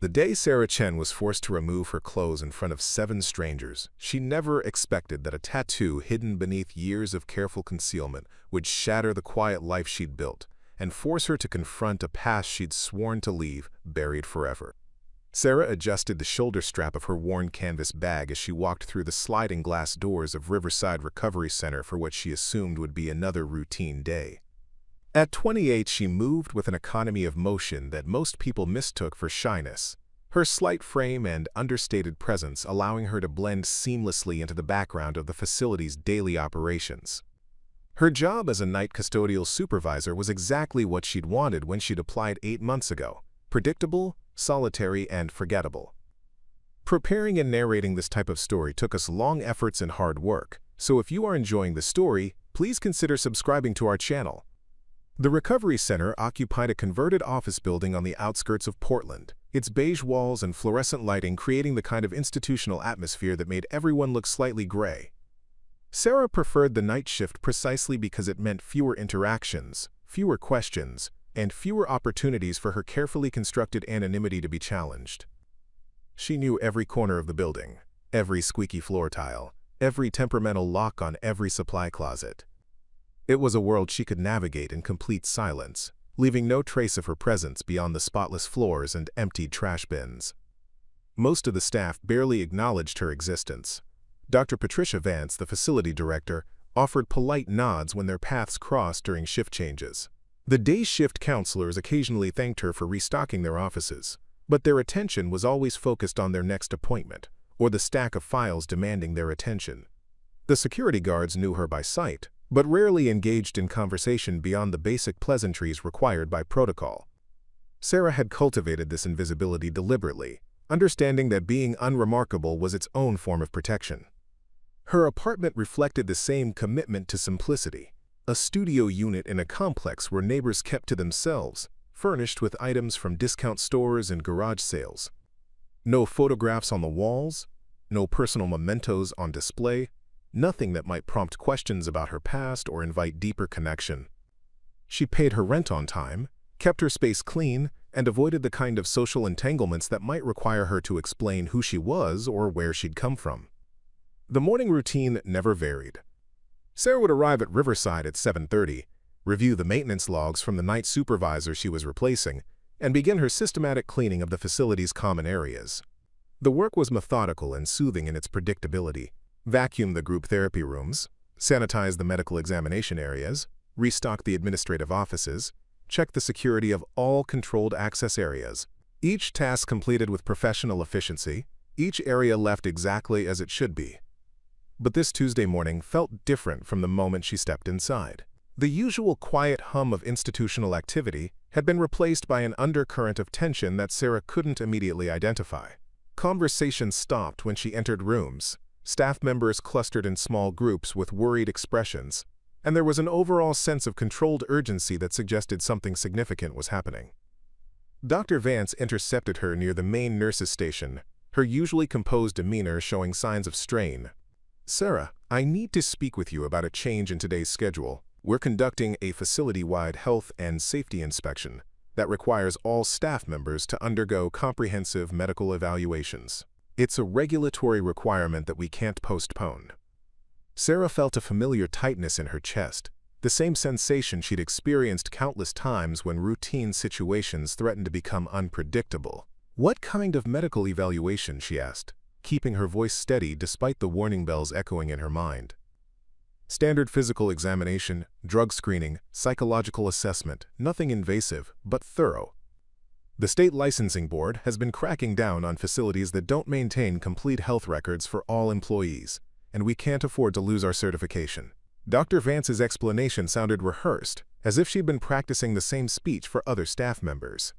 The day Sarah Chen was forced to remove her clothes in front of 7 strangers, she never expected that a tattoo hidden beneath years of careful concealment would shatter the quiet life she'd built and force her to confront a past she'd sworn to leave buried forever. Sarah adjusted the shoulder strap of her worn canvas bag as she walked through the sliding glass doors of Riverside Recovery Center for what she assumed would be another routine day. At 28, she moved with an economy of motion that most people mistook for shyness, her slight frame and understated presence allowing her to blend seamlessly into the background of the facility's daily operations. Her job as a night custodial supervisor was exactly what she'd wanted when she'd applied 8 months ago: predictable, solitary, and forgettable. Preparing and narrating this type of story took us long efforts and hard work, so if you are enjoying the story, please consider subscribing to our channel. The Recovery Center occupied a converted office building on the outskirts of Portland, its beige walls and fluorescent lighting creating the kind of institutional atmosphere that made everyone look slightly gray. Sarah preferred the night shift precisely because it meant fewer interactions, fewer questions, and fewer opportunities for her carefully constructed anonymity to be challenged. She knew every corner of the building, every squeaky floor tile, every temperamental lock on every supply closet. It was a world she could navigate in complete silence, leaving no trace of her presence beyond the spotless floors and emptied trash bins. Most of the staff barely acknowledged her existence. Dr. Patricia Vance, the facility director, offered polite nods when their paths crossed during shift changes. The day shift counselors occasionally thanked her for restocking their offices, but their attention was always focused on their next appointment, or the stack of files demanding their attention. The security guards knew her by sight, but rarely engaged in conversation beyond the basic pleasantries required by protocol. Sarah had cultivated this invisibility deliberately, understanding that being unremarkable was its own form of protection. Her apartment reflected the same commitment to simplicity, a studio unit in a complex where neighbors kept to themselves, furnished with items from discount stores and garage sales. No photographs on the walls, no personal mementos on display, nothing that might prompt questions about her past or invite deeper connection. She paid her rent on time, kept her space clean, and avoided the kind of social entanglements that might require her to explain who she was or where she'd come from. The morning routine never varied. Sarah would arrive at Riverside at 7:30, review the maintenance logs from the night supervisor she was replacing, and begin her systematic cleaning of the facility's common areas. The work was methodical and soothing in its predictability. Vacuum the group therapy rooms, sanitize the medical examination areas, restock the administrative offices, check the security of all controlled access areas. Each task completed with professional efficiency, each area left exactly as it should be. But this Tuesday morning felt different from the moment she stepped inside. The usual quiet hum of institutional activity had been replaced by an undercurrent of tension that Sarah couldn't immediately identify. Conversation stopped when she entered rooms. Staff members clustered in small groups with worried expressions, and there was an overall sense of controlled urgency that suggested something significant was happening. Dr. Vance intercepted her near the main nurses' station, her usually composed demeanor showing signs of strain. "Sarah, I need to speak with you about a change in today's schedule. We're conducting a facility-wide health and safety inspection that requires all staff members to undergo comprehensive medical evaluations. It's a regulatory requirement that we can't postpone." Sarah felt a familiar tightness in her chest, the same sensation she'd experienced countless times when routine situations threatened to become unpredictable. "What kind of medical evaluation?" she asked, keeping her voice steady despite the warning bells echoing in her mind. "Standard physical examination, drug screening, psychological assessment, nothing invasive, but thorough. The state licensing board has been cracking down on facilities that don't maintain complete health records for all employees, and we can't afford to lose our certification." Dr. Vance's explanation sounded rehearsed, as if she'd been practicing the same speech for other staff members.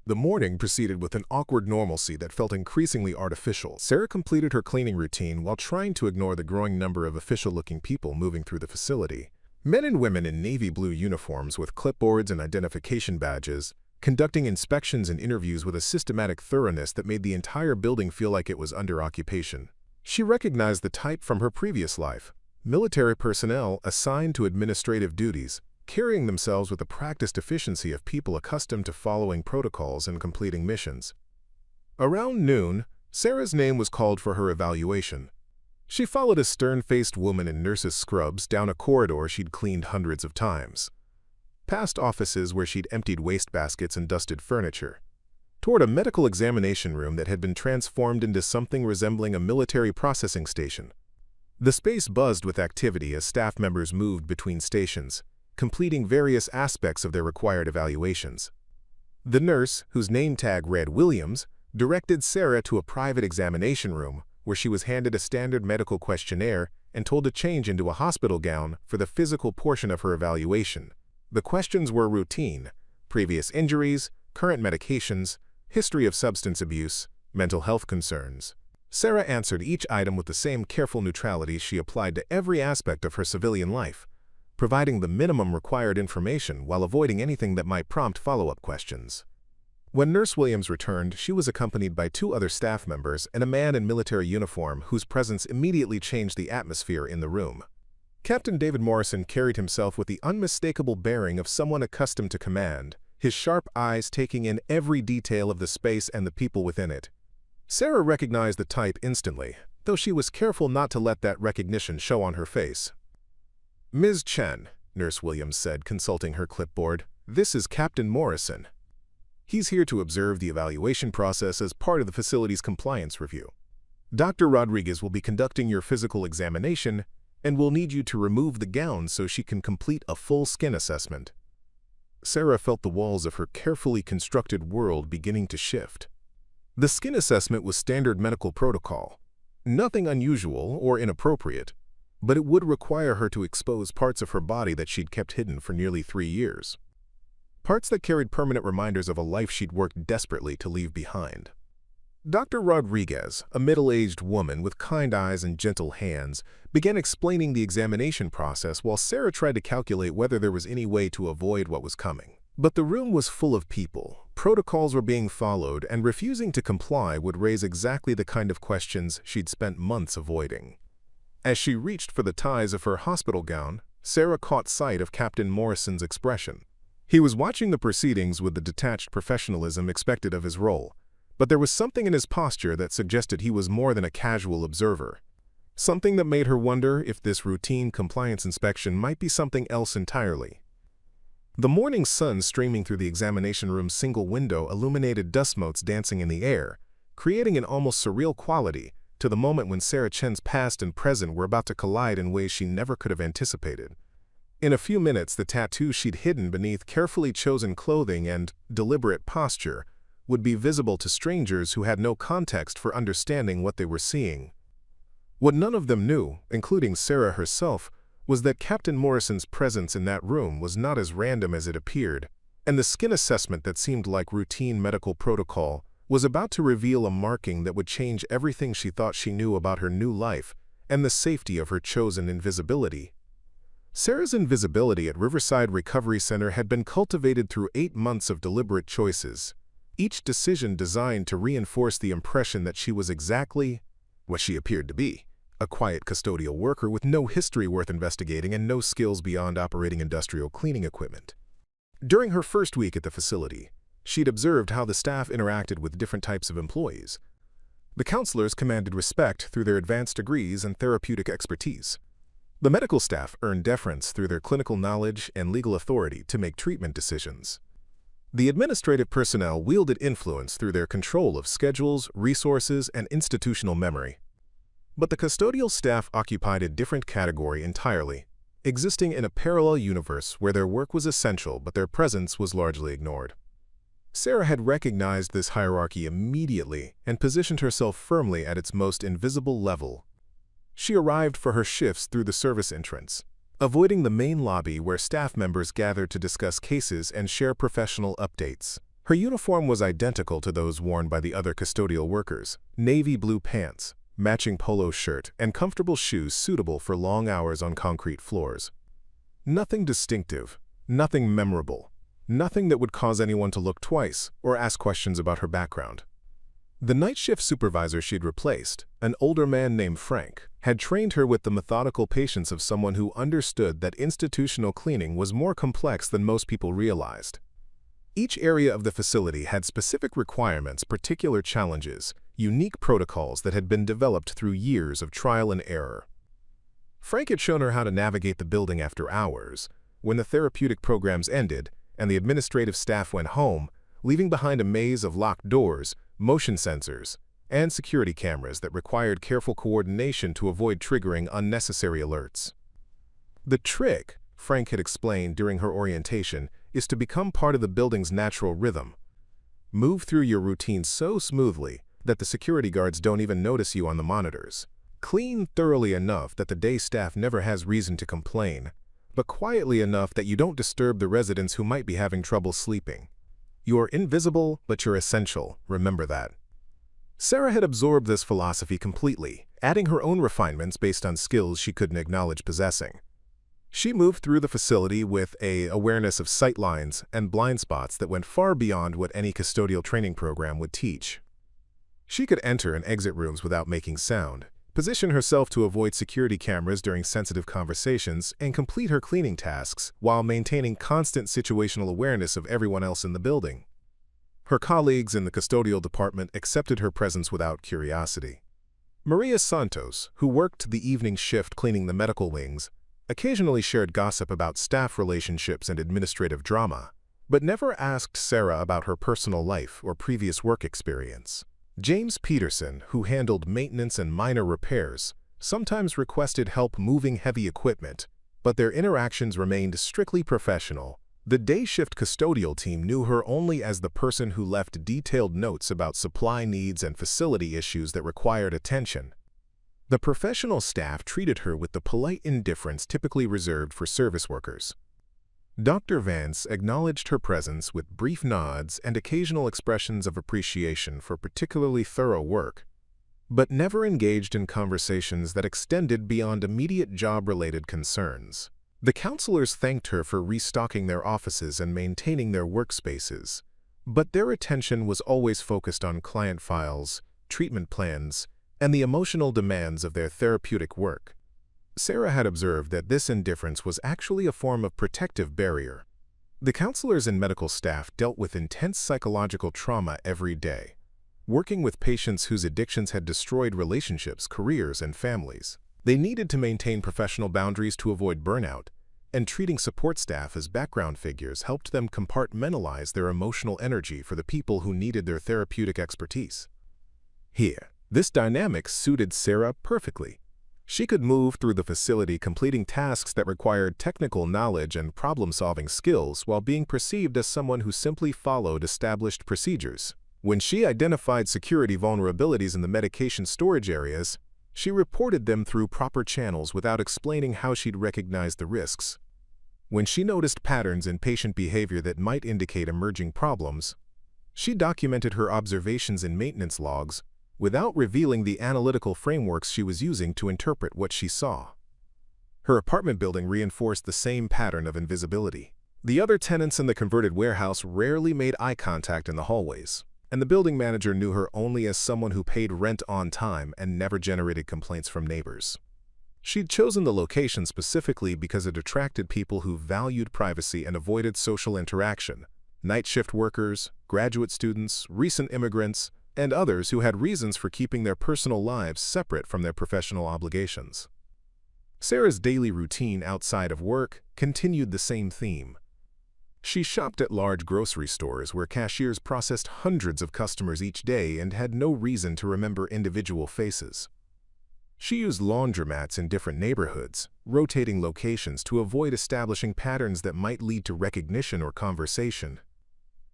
The morning proceeded with an awkward normalcy that felt increasingly artificial. Sarah completed her cleaning routine while trying to ignore the growing number of official-looking people moving through the facility. Men and women in navy blue uniforms with clipboards and identification badges, conducting inspections and interviews with a systematic thoroughness that made the entire building feel like it was under occupation. She recognized the type from her previous life: military personnel assigned to administrative duties, carrying themselves with the practiced efficiency of people accustomed to following protocols and completing missions. Around noon, Sarah's name was called for her evaluation. She followed a stern-faced woman in nurse's scrubs down a corridor she'd cleaned hundreds of times, past offices where she'd emptied wastebaskets and dusted furniture, toward a medical examination room that had been transformed into something resembling a military processing station. The space buzzed with activity as staff members moved between stations, completing various aspects of their required evaluations. The nurse, whose name tag read Williams, directed Sarah to a private examination room where she was handed a standard medical questionnaire and told to change into a hospital gown for the physical portion of her evaluation. The questions were routine: previous injuries, current medications, history of substance abuse, mental health concerns. Sarah answered each item with the same careful neutrality she applied to every aspect of her civilian life, providing the minimum required information while avoiding anything that might prompt follow-up questions. When Nurse Williams returned, she was accompanied by 2 other staff members and a man in military uniform whose presence immediately changed the atmosphere in the room. Captain David Morrison carried himself with the unmistakable bearing of someone accustomed to command, his sharp eyes taking in every detail of the space and the people within it. Sarah recognized the type instantly, though she was careful not to let that recognition show on her face. "Ms. Chen," Nurse Williams said, consulting her clipboard, "this is Captain Morrison. He's here to observe the evaluation process as part of the facility's compliance review. Dr. Rodriguez will be conducting your physical examination and will need you to remove the gown so she can complete a full skin assessment." Sarah felt the walls of her carefully constructed world beginning to shift. The skin assessment was standard medical protocol, nothing unusual or inappropriate, but it would require her to expose parts of her body that she'd kept hidden for nearly 3 years. Parts that carried permanent reminders of a life she'd worked desperately to leave behind. Dr. Rodriguez, a middle-aged woman with kind eyes and gentle hands, began explaining the examination process while Sarah tried to calculate whether there was any way to avoid what was coming. But the room was full of people, protocols were being followed, and refusing to comply would raise exactly the kind of questions she'd spent months avoiding. As she reached for the ties of her hospital gown, Sarah caught sight of Captain Morrison's expression. He was watching the proceedings with the detached professionalism expected of his role, but there was something in his posture that suggested he was more than a casual observer. Something that made her wonder if this routine compliance inspection might be something else entirely. The morning sun streaming through the examination room's single window illuminated dust motes dancing in the air, creating an almost surreal quality to the moment when Sarah Chen's past and present were about to collide in ways she never could have anticipated. In a few minutes, the tattoo she'd hidden beneath carefully chosen clothing and deliberate posture would be visible to strangers who had no context for understanding what they were seeing. What none of them knew, including Sarah herself, was that Captain Morrison's presence in that room was not as random as it appeared, and the skin assessment that seemed like routine medical protocol was about to reveal a marking that would change everything she thought she knew about her new life and the safety of her chosen invisibility. Sarah's invisibility at Riverside Recovery Center had been cultivated through 8 months of deliberate choices, each decision designed to reinforce the impression that she was exactly what she appeared to be: a quiet custodial worker with no history worth investigating and no skills beyond operating industrial cleaning equipment. During her first week at the facility, she'd observed how the staff interacted with different types of employees. The counselors commanded respect through their advanced degrees and therapeutic expertise. The medical staff earned deference through their clinical knowledge and legal authority to make treatment decisions. The administrative personnel wielded influence through their control of schedules, resources, and institutional memory. But the custodial staff occupied a different category entirely, existing in a parallel universe where their work was essential but their presence was largely ignored. Sarah had recognized this hierarchy immediately and positioned herself firmly at its most invisible level. She arrived for her shifts through the service entrance, avoiding the main lobby where staff members gathered to discuss cases and share professional updates. Her uniform was identical to those worn by the other custodial workers: navy blue pants, matching polo shirt, and comfortable shoes suitable for long hours on concrete floors. Nothing distinctive, nothing memorable, nothing that would cause anyone to look twice or ask questions about her background. The night shift supervisor she'd replaced, an older man named Frank, had trained her with the methodical patience of someone who understood that institutional cleaning was more complex than most people realized. Each area of the facility had specific requirements, particular challenges, unique protocols that had been developed through years of trial and error. Frank had shown her how to navigate the building after hours, when the therapeutic programs ended and the administrative staff went home, leaving behind a maze of locked doors, motion sensors, and security cameras that required careful coordination to avoid triggering unnecessary alerts. The trick, Frank had explained during her orientation, is to become part of the building's natural rhythm. Move through your routine so smoothly that the security guards don't even notice you on the monitors. Clean thoroughly enough that the day staff never has reason to complain, but quietly enough that you don't disturb the residents who might be having trouble sleeping. You're invisible, but you're essential, remember that. Sarah had absorbed this philosophy completely, adding her own refinements based on skills she couldn't acknowledge possessing. She moved through the facility with an awareness of sight lines and blind spots that went far beyond what any custodial training program would teach. She could enter and exit rooms without making sound, position herself to avoid security cameras during sensitive conversations, and complete her cleaning tasks while maintaining constant situational awareness of everyone else in the building. Her colleagues in the custodial department accepted her presence without curiosity. Maria Santos, who worked the evening shift cleaning the medical wings, occasionally shared gossip about staff relationships and administrative drama, but never asked Sarah about her personal life or previous work experience. James Peterson, who handled maintenance and minor repairs, sometimes requested help moving heavy equipment, but their interactions remained strictly professional. The day shift custodial team knew her only as the person who left detailed notes about supply needs and facility issues that required attention. The professional staff treated her with the polite indifference typically reserved for service workers. Dr. Vance acknowledged her presence with brief nods and occasional expressions of appreciation for particularly thorough work, but never engaged in conversations that extended beyond immediate job-related concerns. The counselors thanked her for restocking their offices and maintaining their workspaces, but their attention was always focused on client files, treatment plans, and the emotional demands of their therapeutic work. Sarah had observed that this indifference was actually a form of protective barrier. The counselors and medical staff dealt with intense psychological trauma every day, working with patients whose addictions had destroyed relationships, careers, and families. They needed to maintain professional boundaries to avoid burnout, and treating support staff as background figures helped them compartmentalize their emotional energy for the people who needed their therapeutic expertise. Here, this dynamic suited Sarah perfectly. She could move through the facility completing tasks that required technical knowledge and problem-solving skills while being perceived as someone who simply followed established procedures. When she identified security vulnerabilities in the medication storage areas, she reported them through proper channels without explaining how she'd recognized the risks. When she noticed patterns in patient behavior that might indicate emerging problems, she documented her observations in maintenance logs without revealing the analytical frameworks she was using to interpret what she saw. Her apartment building reinforced the same pattern of invisibility. The other tenants in the converted warehouse rarely made eye contact in the hallways, and the building manager knew her only as someone who paid rent on time and never generated complaints from neighbors. She'd chosen the location specifically because it attracted people who valued privacy and avoided social interaction: night shift workers, graduate students, recent immigrants, and others who had reasons for keeping their personal lives separate from their professional obligations. Sarah's daily routine outside of work continued the same theme. She shopped at large grocery stores where cashiers processed hundreds of customers each day and had no reason to remember individual faces. She used laundromats in different neighborhoods, rotating locations to avoid establishing patterns that might lead to recognition or conversation.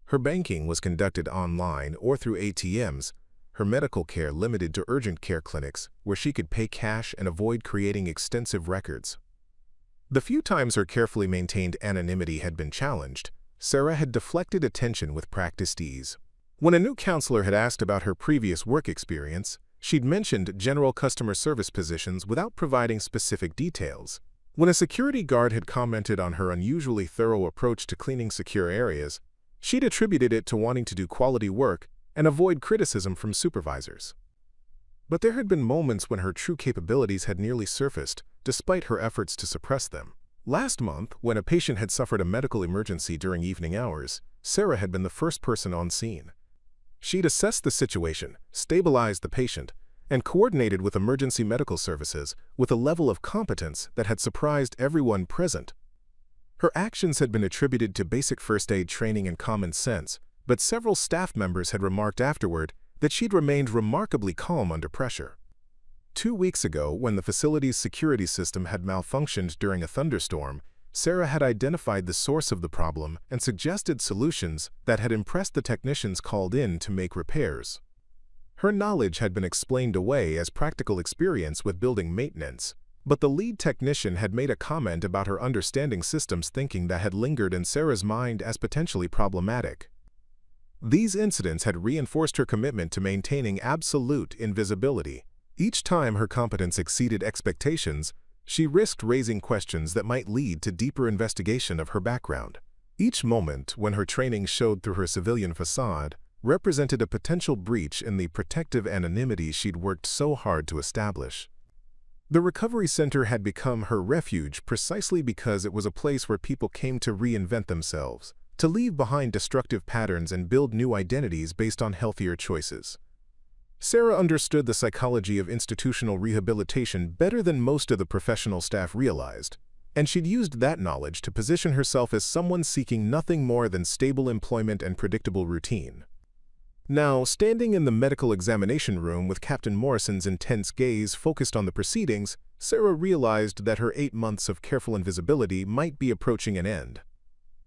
Her banking was conducted online or through ATMs, her medical care limited to urgent care clinics where she could pay cash and avoid creating extensive records. The few times her carefully maintained anonymity had been challenged, Sarah had deflected attention with practiced ease. When a new counselor had asked about her previous work experience, she'd mentioned general customer service positions without providing specific details. When a security guard had commented on her unusually thorough approach to cleaning secure areas, she'd attributed it to wanting to do quality work and avoid criticism from supervisors. But there had been moments when her true capabilities had nearly surfaced, despite her efforts to suppress them. Last month, when a patient had suffered a medical emergency during evening hours, Sarah had been the first person on scene. She'd assessed the situation, stabilized the patient, and coordinated with emergency medical services with a level of competence that had surprised everyone present. Her actions had been attributed to basic first aid training and common sense, but several staff members had remarked afterward that she'd remained remarkably calm under pressure. 2 weeks ago, when the facility's security system had malfunctioned during a thunderstorm, Sarah had identified the source of the problem and suggested solutions that had impressed the technicians called in to make repairs. Her knowledge had been explained away as practical experience with building maintenance, but the lead technician had made a comment about her understanding systems thinking that had lingered in Sarah's mind as potentially problematic. These incidents had reinforced her commitment to maintaining absolute invisibility. Each time her competence exceeded expectations, she risked raising questions that might lead to deeper investigation of her background. Each moment when her training showed through her civilian facade represented a potential breach in the protective anonymity she'd worked so hard to establish. The recovery center had become her refuge precisely because it was a place where people came to reinvent themselves, to leave behind destructive patterns and build new identities based on healthier choices. Sarah understood the psychology of institutional rehabilitation better than most of the professional staff realized, and she'd used that knowledge to position herself as someone seeking nothing more than stable employment and predictable routine. Now, standing in the medical examination room with Captain Morrison's intense gaze focused on the proceedings, Sarah realized that her 8 months of careful invisibility might be approaching an end.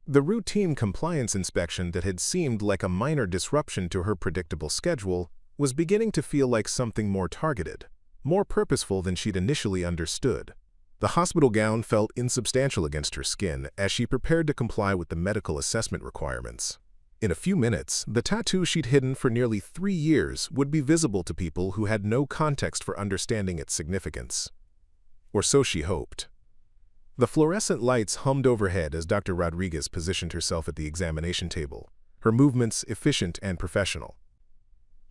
The routine compliance inspection that had seemed like a minor disruption to her predictable schedule was beginning to feel like something more targeted, more purposeful than she'd initially understood. The hospital gown felt insubstantial against her skin as she prepared to comply with the medical assessment requirements. In a few minutes, the tattoo she'd hidden for nearly 3 years would be visible to people who had no context for understanding its significance. Or so she hoped. The fluorescent lights hummed overhead as Dr. Rodriguez positioned herself at the examination table, her movements efficient and professional.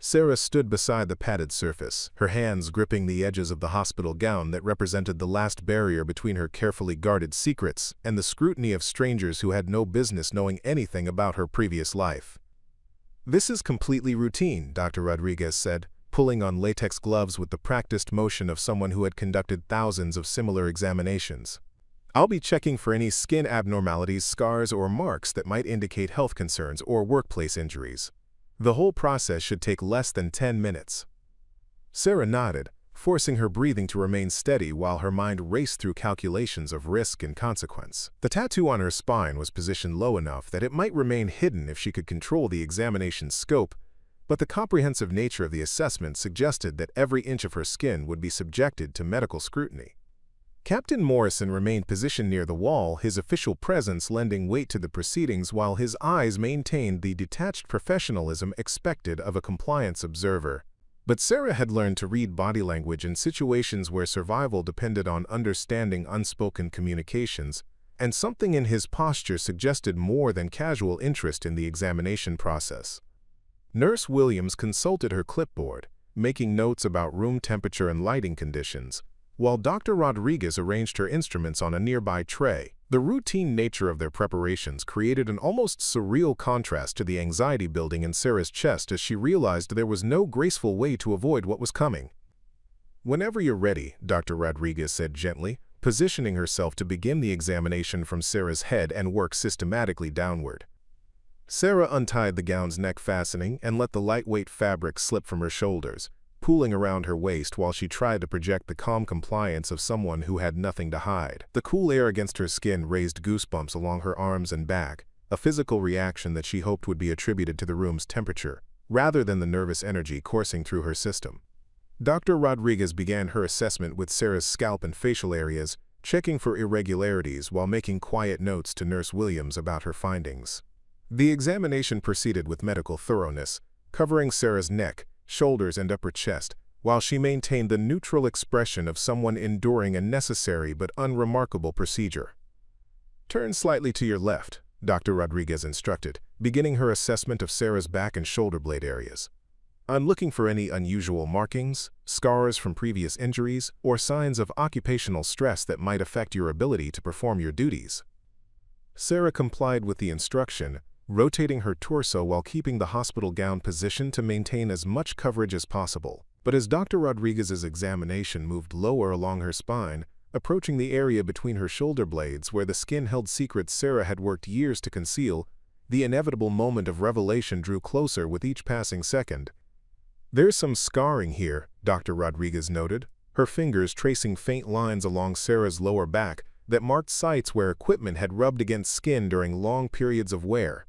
Sarah stood beside the padded surface, her hands gripping the edges of the hospital gown that represented the last barrier between her carefully guarded secrets and the scrutiny of strangers who had no business knowing anything about her previous life. "This is completely routine," Dr. Rodriguez said, pulling on latex gloves with the practiced motion of someone who had conducted thousands of similar examinations. "I'll be checking for any skin abnormalities, scars, or marks that might indicate health concerns or workplace injuries. The whole process should take less than 10 minutes. Sarah nodded, forcing her breathing to remain steady while her mind raced through calculations of risk and consequence. The tattoo on her spine was positioned low enough that it might remain hidden if she could control the examination's scope, but the comprehensive nature of the assessment suggested that every inch of her skin would be subjected to medical scrutiny. Captain Morrison remained positioned near the wall, his official presence lending weight to the proceedings while his eyes maintained the detached professionalism expected of a compliance observer. But Sarah had learned to read body language in situations where survival depended on understanding unspoken communications, and something in his posture suggested more than casual interest in the examination process. Nurse Williams consulted her clipboard, making notes about room temperature and lighting conditions, while Dr. Rodriguez arranged her instruments on a nearby tray. The routine nature of their preparations created an almost surreal contrast to the anxiety building in Sarah's chest as she realized there was no graceful way to avoid what was coming. "Whenever you're ready," Dr. Rodriguez said gently, positioning herself to begin the examination from Sarah's head and work systematically downward. Sarah untied the gown's neck fastening and let the lightweight fabric slip from her shoulders, pooling around her waist while she tried to project the calm compliance of someone who had nothing to hide. The cool air against her skin raised goosebumps along her arms and back, a physical reaction that she hoped would be attributed to the room's temperature, rather than the nervous energy coursing through her system. Dr. Rodriguez began her assessment with Sarah's scalp and facial areas, checking for irregularities while making quiet notes to Nurse Williams about her findings. The examination proceeded with medical thoroughness, covering Sarah's neck, shoulders, and upper chest, while she maintained the neutral expression of someone enduring a necessary but unremarkable procedure. "Turn slightly to your left," Dr. Rodriguez instructed, beginning her assessment of Sarah's back and shoulder blade areas. "I'm looking for any unusual markings, scars from previous injuries, or signs of occupational stress that might affect your ability to perform your duties." Sarah complied with the instruction, rotating her torso while keeping the hospital gown positioned to maintain as much coverage as possible. But as Dr. Rodriguez's examination moved lower along her spine, approaching the area between her shoulder blades where the skin held secrets Sarah had worked years to conceal, the inevitable moment of revelation drew closer with each passing second. "There's some scarring here," Dr. Rodriguez noted, her fingers tracing faint lines along Sarah's lower back that marked sites where equipment had rubbed against skin during long periods of wear.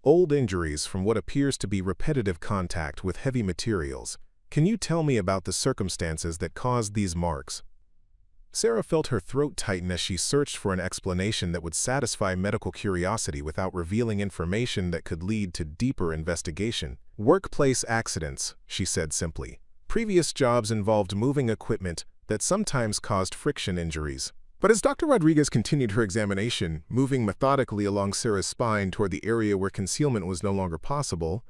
"Old injuries from what appears to be repetitive contact with heavy materials. Can you tell me about the circumstances that caused these marks?" Sarah felt her throat tighten as she searched for an explanation that would satisfy medical curiosity without revealing information that could lead to deeper investigation. "Workplace accidents," she said simply. "Previous jobs involved moving equipment that sometimes caused friction injuries." But as Dr. Rodriguez continued her examination, moving methodically along Sarah's spine toward the area where concealment was no longer possible,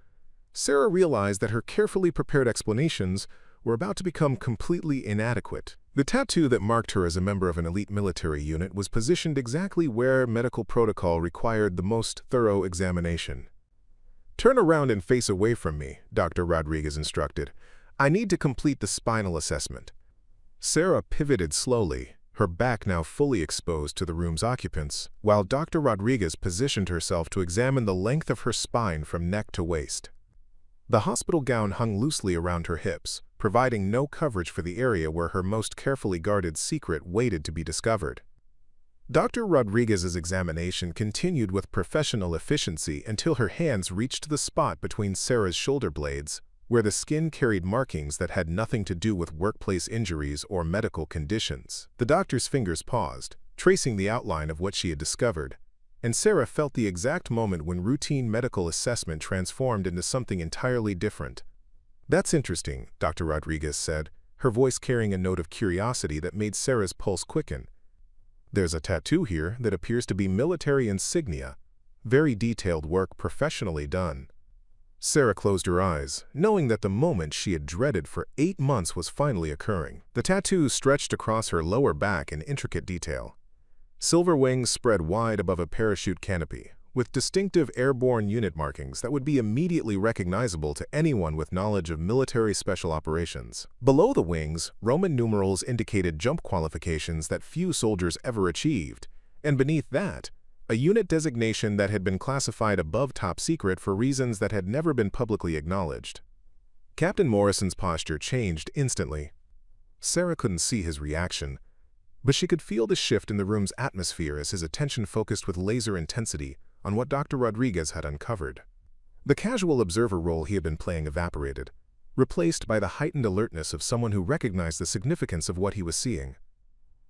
Sarah realized that her carefully prepared explanations were about to become completely inadequate. The tattoo that marked her as a member of an elite military unit was positioned exactly where medical protocol required the most thorough examination. "Turn around and face away from me," Dr. Rodriguez instructed. "I need to complete the spinal assessment." Sarah pivoted slowly, her back now fully exposed to the room's occupants, while Dr. Rodriguez positioned herself to examine the length of her spine from neck to waist. The hospital gown hung loosely around her hips, providing no coverage for the area where her most carefully guarded secret waited to be discovered. Dr. Rodriguez's examination continued with professional efficiency until her hands reached the spot between Sarah's shoulder blades, where the skin carried markings that had nothing to do with workplace injuries or medical conditions. The doctor's fingers paused, tracing the outline of what she had discovered, and Sarah felt the exact moment when routine medical assessment transformed into something entirely different. "That's interesting," Dr. Rodriguez said, her voice carrying a note of curiosity that made Sarah's pulse quicken. "There's a tattoo here that appears to be military insignia. Very detailed work, professionally done." Sarah closed her eyes, knowing that the moment she had dreaded for 8 months was finally occurring. The tattoo stretched across her lower back in intricate detail. Silver wings spread wide above a parachute canopy, with distinctive airborne unit markings that would be immediately recognizable to anyone with knowledge of military special operations. Below the wings, Roman numerals indicated jump qualifications that few soldiers ever achieved, and beneath that, a unit designation that had been classified above top secret for reasons that had never been publicly acknowledged. Captain Morrison's posture changed instantly. Sarah couldn't see his reaction, but she could feel the shift in the room's atmosphere as his attention focused with laser intensity on what Dr. Rodriguez had uncovered. The casual observer role he had been playing evaporated, replaced by the heightened alertness of someone who recognized the significance of what he was seeing.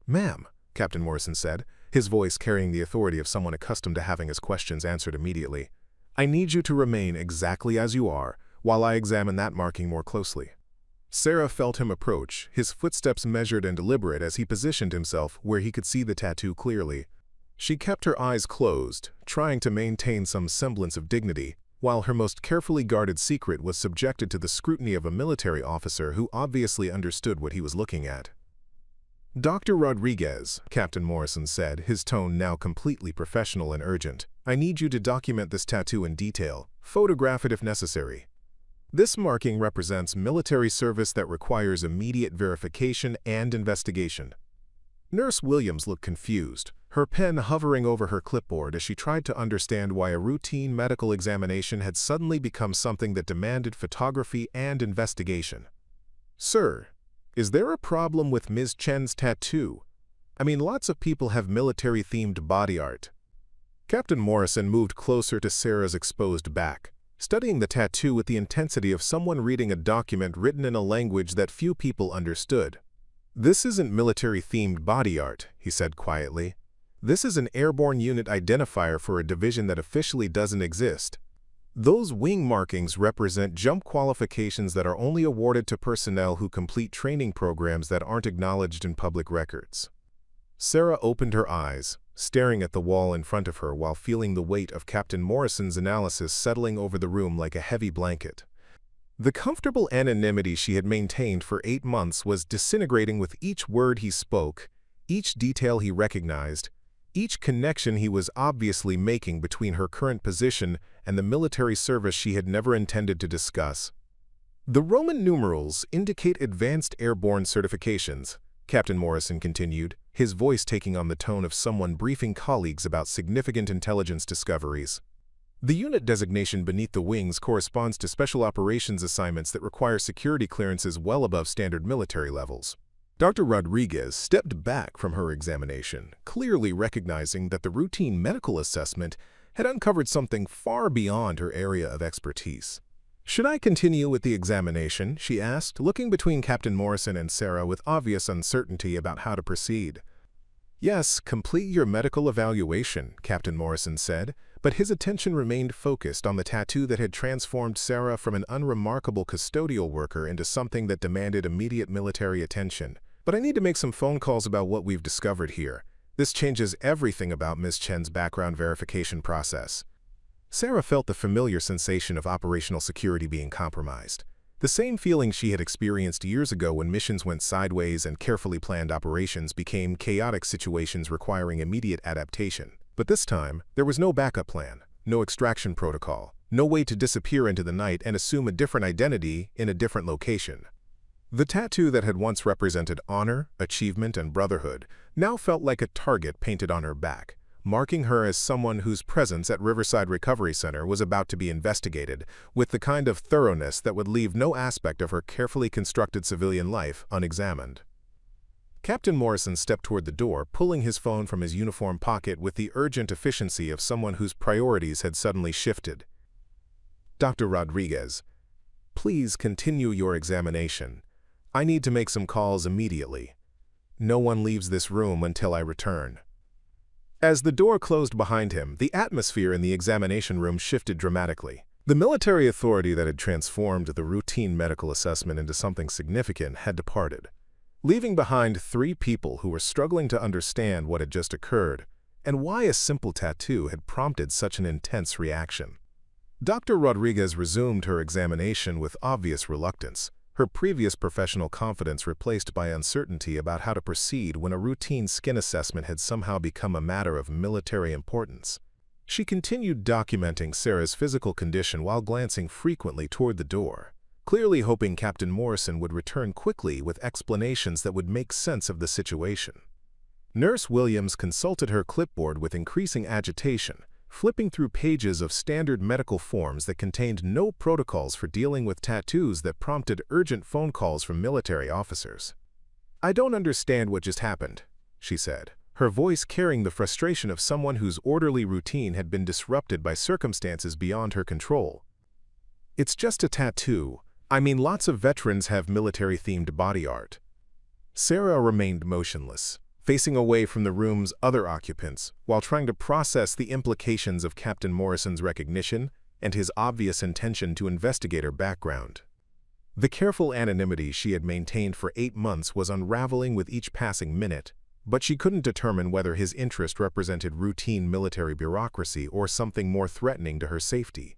"Ma'am," Captain Morrison said, his voice carrying the authority of someone accustomed to having his questions answered immediately, "I need you to remain exactly as you are while I examine that marking more closely." Sarah felt him approach, his footsteps measured and deliberate as he positioned himself where he could see the tattoo clearly. She kept her eyes closed, trying to maintain some semblance of dignity, while her most carefully guarded secret was subjected to the scrutiny of a military officer who obviously understood what he was looking at. "Dr. Rodriguez," Captain Morrison said, his tone now completely professional and urgent, "I need you to document this tattoo in detail, photograph it if necessary. This marking represents military service that requires immediate verification and investigation." Nurse Williams looked confused, her pen hovering over her clipboard as she tried to understand why a routine medical examination had suddenly become something that demanded photography and investigation. "Sir, is there a problem with Ms. Chen's tattoo? I mean, lots of people have military-themed body art." Captain Morrison moved closer to Sarah's exposed back, studying the tattoo with the intensity of someone reading a document written in a language that few people understood. "This isn't military-themed body art," he said quietly. "This is an airborne unit identifier for a division that officially doesn't exist. Those wing markings represent jump qualifications that are only awarded to personnel who complete training programs that aren't acknowledged in public records." Sarah opened her eyes, staring at the wall in front of her while feeling the weight of Captain Morrison's analysis settling over the room like a heavy blanket. The comfortable anonymity she had maintained for 8 months was disintegrating with each word he spoke, each detail he recognized, each connection he was obviously making between her current position and the military service she had never intended to discuss. "The Roman numerals indicate advanced airborne certifications," Captain Morrison continued, his voice taking on the tone of someone briefing colleagues about significant intelligence discoveries. "The unit designation beneath the wings corresponds to special operations assignments that require security clearances well above standard military levels." Dr. Rodriguez stepped back from her examination, clearly recognizing that the routine medical assessment had uncovered something far beyond her area of expertise. "Should I continue with the examination?" she asked, looking between Captain Morrison and Sarah with obvious uncertainty about how to proceed. "Yes, complete your medical evaluation," Captain Morrison said, but his attention remained focused on the tattoo that had transformed Sarah from an unremarkable custodial worker into something that demanded immediate military attention. "But I need to make some phone calls about what we've discovered here. This changes everything about Ms. Chen's background verification process." Sarah felt the familiar sensation of operational security being compromised. The same feeling she had experienced years ago when missions went sideways and carefully planned operations became chaotic situations requiring immediate adaptation. But this time, there was no backup plan, no extraction protocol, no way to disappear into the night and assume a different identity in a different location. The tattoo that had once represented honor, achievement, and brotherhood now felt like a target painted on her back, marking her as someone whose presence at Riverside Recovery Center was about to be investigated with the kind of thoroughness that would leave no aspect of her carefully constructed civilian life unexamined. Captain Morrison stepped toward the door, pulling his phone from his uniform pocket with the urgent efficiency of someone whose priorities had suddenly shifted. "Dr. Rodriguez, please continue your examination. I need to make some calls immediately. No one leaves this room until I return." As the door closed behind him, the atmosphere in the examination room shifted dramatically. The military authority that had transformed the routine medical assessment into something significant had departed, leaving behind three people who were struggling to understand what had just occurred and why a simple tattoo had prompted such an intense reaction. Dr. Rodriguez resumed her examination with obvious reluctance, her previous professional confidence replaced by uncertainty about how to proceed when a routine skin assessment had somehow become a matter of military importance. She continued documenting Sarah's physical condition while glancing frequently toward the door, clearly hoping Captain Morrison would return quickly with explanations that would make sense of the situation. Nurse Williams consulted her clipboard with increasing agitation, flipping through pages of standard medical forms that contained no protocols for dealing with tattoos that prompted urgent phone calls from military officers. "I don't understand what just happened," she said, her voice carrying the frustration of someone whose orderly routine had been disrupted by circumstances beyond her control. "It's just a tattoo. I mean, lots of veterans have military-themed body art." Sarah remained motionless, facing away from the room's other occupants, while trying to process the implications of Captain Morrison's recognition and his obvious intention to investigate her background. The careful anonymity she had maintained for 8 months was unraveling with each passing minute, but she couldn't determine whether his interest represented routine military bureaucracy or something more threatening to her safety.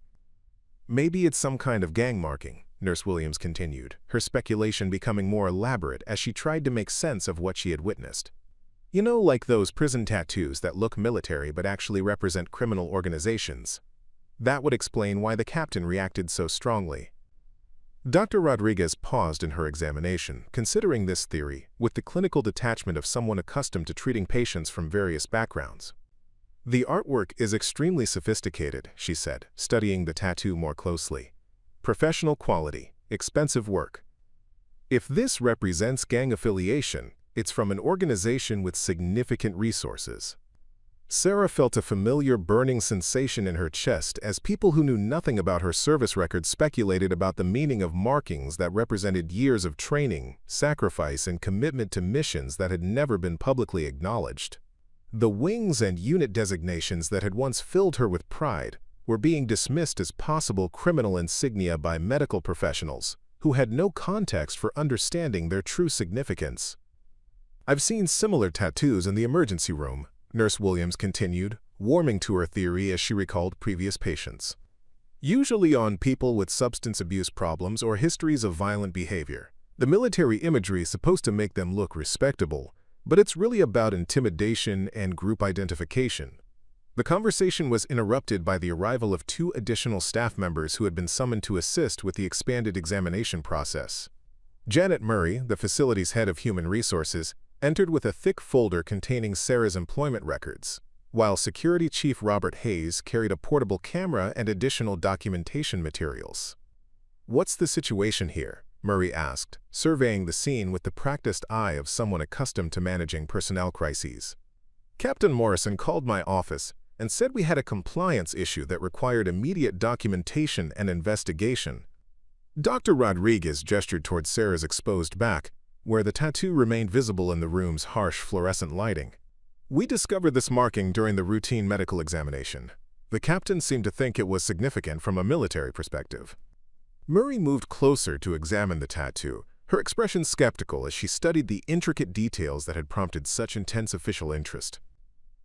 "Maybe it's some kind of gang marking," Nurse Williams continued, her speculation becoming more elaborate as she tried to make sense of what she had witnessed. "You know, like those prison tattoos that look military but actually represent criminal organizations. That would explain why the captain reacted so strongly." Dr. Rodriguez paused in her examination, considering this theory with the clinical detachment of someone accustomed to treating patients from various backgrounds. "The artwork is extremely sophisticated," she said, studying the tattoo more closely. "Professional quality, expensive work. If this represents gang affiliation, it's from an organization with significant resources." Sarah felt a familiar burning sensation in her chest as people who knew nothing about her service record speculated about the meaning of markings that represented years of training, sacrifice, and commitment to missions that had never been publicly acknowledged. The wings and unit designations that had once filled her with pride were being dismissed as possible criminal insignia by medical professionals who had no context for understanding their true significance. "I've seen similar tattoos in the emergency room," Nurse Williams continued, warming to her theory as she recalled previous patients. "Usually on people with substance abuse problems or histories of violent behavior. The military imagery is supposed to make them look respectable, But it's really about intimidation and group identification. The conversation was interrupted by the arrival of 2 additional staff members who had been summoned to assist with the expanded examination process. Janet Murray, the facility's head of human resources, entered with a thick folder containing Sarah's employment records, while Security Chief Robert Hayes carried a portable camera and additional documentation materials. "What's the situation here?" Murray asked, surveying the scene with the practiced eye of someone accustomed to managing personnel crises. "Captain Morrison called my office and said we had a compliance issue that required immediate documentation and investigation." Dr. Rodriguez gestured toward Sarah's exposed back, where the tattoo remained visible in the room's harsh fluorescent lighting. "We discovered this marking during the routine medical examination. The captain seemed to think it was significant from a military perspective." Murray moved closer to examine the tattoo, her expression skeptical as she studied the intricate details that had prompted such intense official interest.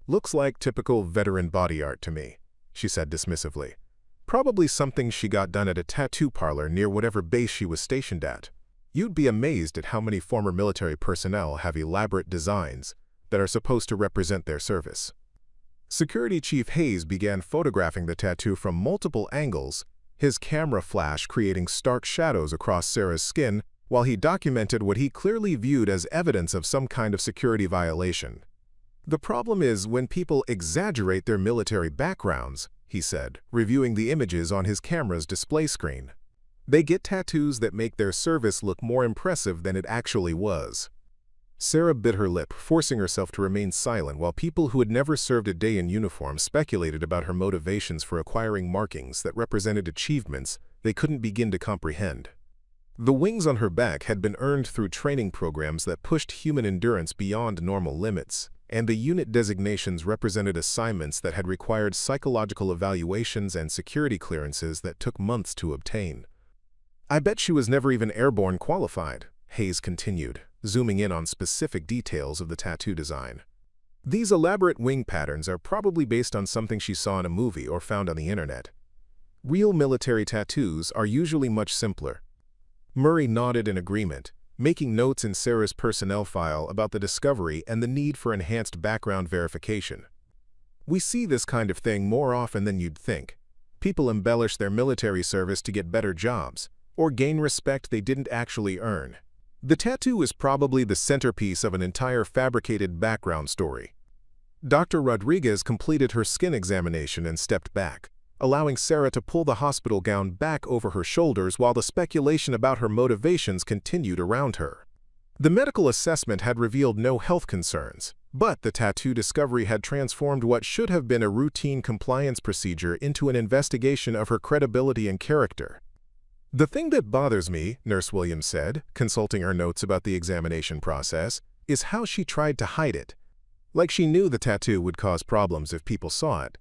"Looks like typical veteran body art to me," she said dismissively. "Probably something she got done at a tattoo parlor near whatever base she was stationed at. You'd be amazed at how many former military personnel have elaborate designs that are supposed to represent their service." Security Chief Hayes began photographing the tattoo from multiple angles, his camera flash creating stark shadows across Sarah's skin while he documented what he clearly viewed as evidence of some kind of security violation. "The problem is when people exaggerate their military backgrounds," he said, reviewing the images on his camera's display screen. "They get tattoos that make their service look more impressive than it actually was." Sarah bit her lip, forcing herself to remain silent while people who had never served a day in uniform speculated about her motivations for acquiring markings that represented achievements they couldn't begin to comprehend. The wings on her back had been earned through training programs that pushed human endurance beyond normal limits, and the unit designations represented assignments that had required psychological evaluations and security clearances that took months to obtain. "I bet she was never even airborne qualified," Hayes continued, zooming in on specific details of the tattoo design. "These elaborate wing patterns are probably based on something she saw in a movie or found on the internet. Real military tattoos are usually much simpler." Murray nodded in agreement, making notes in Sarah's personnel file about the discovery and the need for enhanced background verification. "We see this kind of thing more often than you'd think. People embellish their military service to get better jobs, or gain respect they didn't actually earn. The tattoo is probably the centerpiece of an entire fabricated background story." Dr. Rodriguez completed her skin examination and stepped back, allowing Sarah to pull the hospital gown back over her shoulders while the speculation about her motivations continued around her. The medical assessment had revealed no health concerns, but the tattoo discovery had transformed what should have been a routine compliance procedure into an investigation of her credibility and character. "The thing that bothers me," Nurse Williams said, consulting her notes about the examination process, "is how she tried to hide it. Like she knew the tattoo would cause problems if people saw it.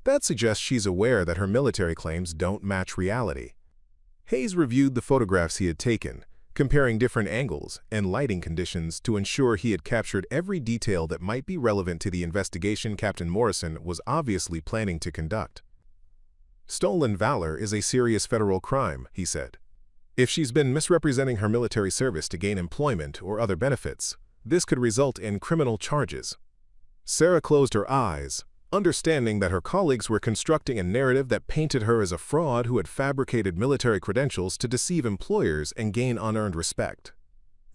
That suggests she's aware that her military claims don't match reality." Hayes reviewed the photographs he had taken, comparing different angles and lighting conditions to ensure he had captured every detail that might be relevant to the investigation Captain Morrison was obviously planning to conduct. "Stolen valor is a serious federal crime," he said. "If she's been misrepresenting her military service to gain employment or other benefits, this could result in criminal charges." Sarah closed her eyes, understanding that her colleagues were constructing a narrative that painted her as a fraud who had fabricated military credentials to deceive employers and gain unearned respect.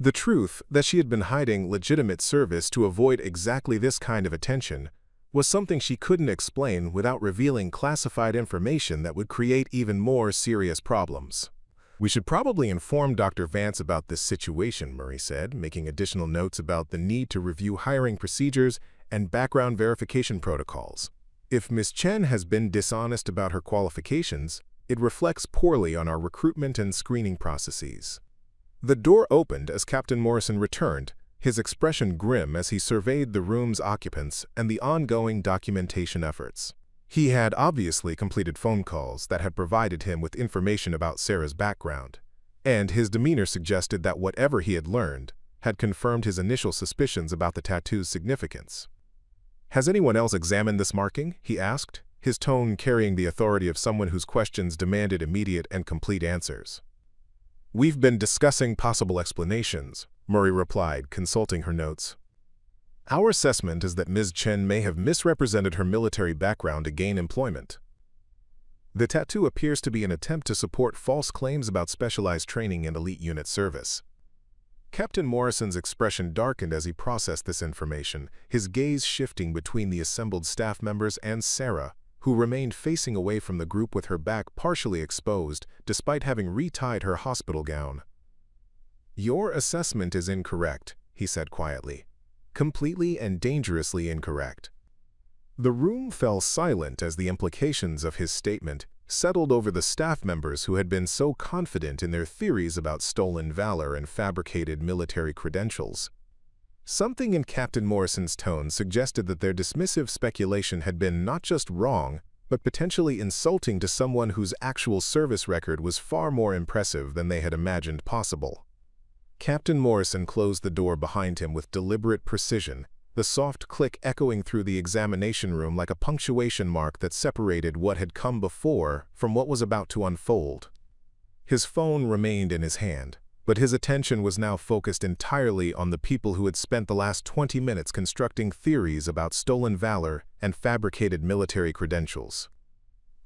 The truth that she had been hiding legitimate service to avoid exactly this kind of attention was something she couldn't explain without revealing classified information that would create even more serious problems. "We should probably inform Dr. Vance about this situation," Murray said, making additional notes about the need to review hiring procedures and background verification protocols. "If Ms. Chen has been dishonest about her qualifications, it reflects poorly on our recruitment and screening processes." The door opened as Captain Morrison returned, his expression grim as he surveyed the room's occupants and the ongoing documentation efforts. He had obviously completed phone calls that had provided him with information about Sarah's background, and his demeanor suggested that whatever he had learned had confirmed his initial suspicions about the tattoo's significance. "Has anyone else examined this marking?" he asked, his tone carrying the authority of someone whose questions demanded immediate and complete answers. "We've been discussing possible explanations," Murray replied, consulting her notes. Our assessment is that Ms. Chen may have misrepresented her military background to gain employment. The tattoo appears to be an attempt to support false claims about specialized training and elite unit service. Captain Morrison's expression darkened as he processed this information, his gaze shifting between the assembled staff members and Sarah, who remained facing away from the group with her back partially exposed, despite having retied her hospital gown. "Your assessment is incorrect," he said quietly. "Completely and dangerously incorrect." The room fell silent as the implications of his statement settled over the staff members who had been so confident in their theories about stolen valor and fabricated military credentials. Something in Captain Morrison's tone suggested that their dismissive speculation had been not just wrong, but potentially insulting to someone whose actual service record was far more impressive than they had imagined possible. Captain Morrison closed the door behind him with deliberate precision, the soft click echoing through the examination room like a punctuation mark that separated what had come before from what was about to unfold. His phone remained in his hand, but his attention was now focused entirely on the people who had spent the last 20 minutes constructing theories about stolen valor and fabricated military credentials.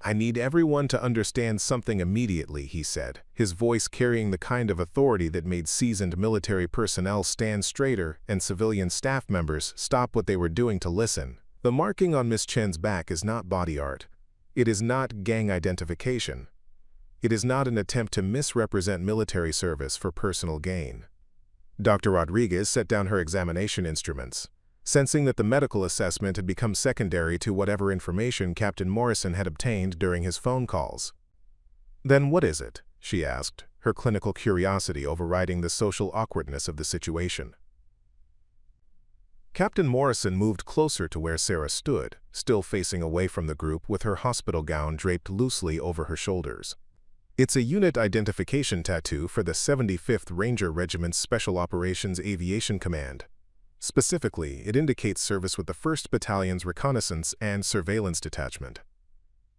"I need everyone to understand something immediately," he said, his voice carrying the kind of authority that made seasoned military personnel stand straighter and civilian staff members stop what they were doing to listen. "The marking on Miss Chen's back is not body art. It is not gang identification. It is not an attempt to misrepresent military service for personal gain." Dr. Rodriguez set down her examination instruments, sensing that the medical assessment had become secondary to whatever information Captain Morrison had obtained during his phone calls. "Then what is it?" she asked, her clinical curiosity overriding the social awkwardness of the situation. Captain Morrison moved closer to where Sarah stood, still facing away from the group with her hospital gown draped loosely over her shoulders. "It's a unit identification tattoo for the 75th Ranger Regiment's Special Operations Aviation Command. Specifically, it indicates service with the 1st Battalion's Reconnaissance and Surveillance Detachment."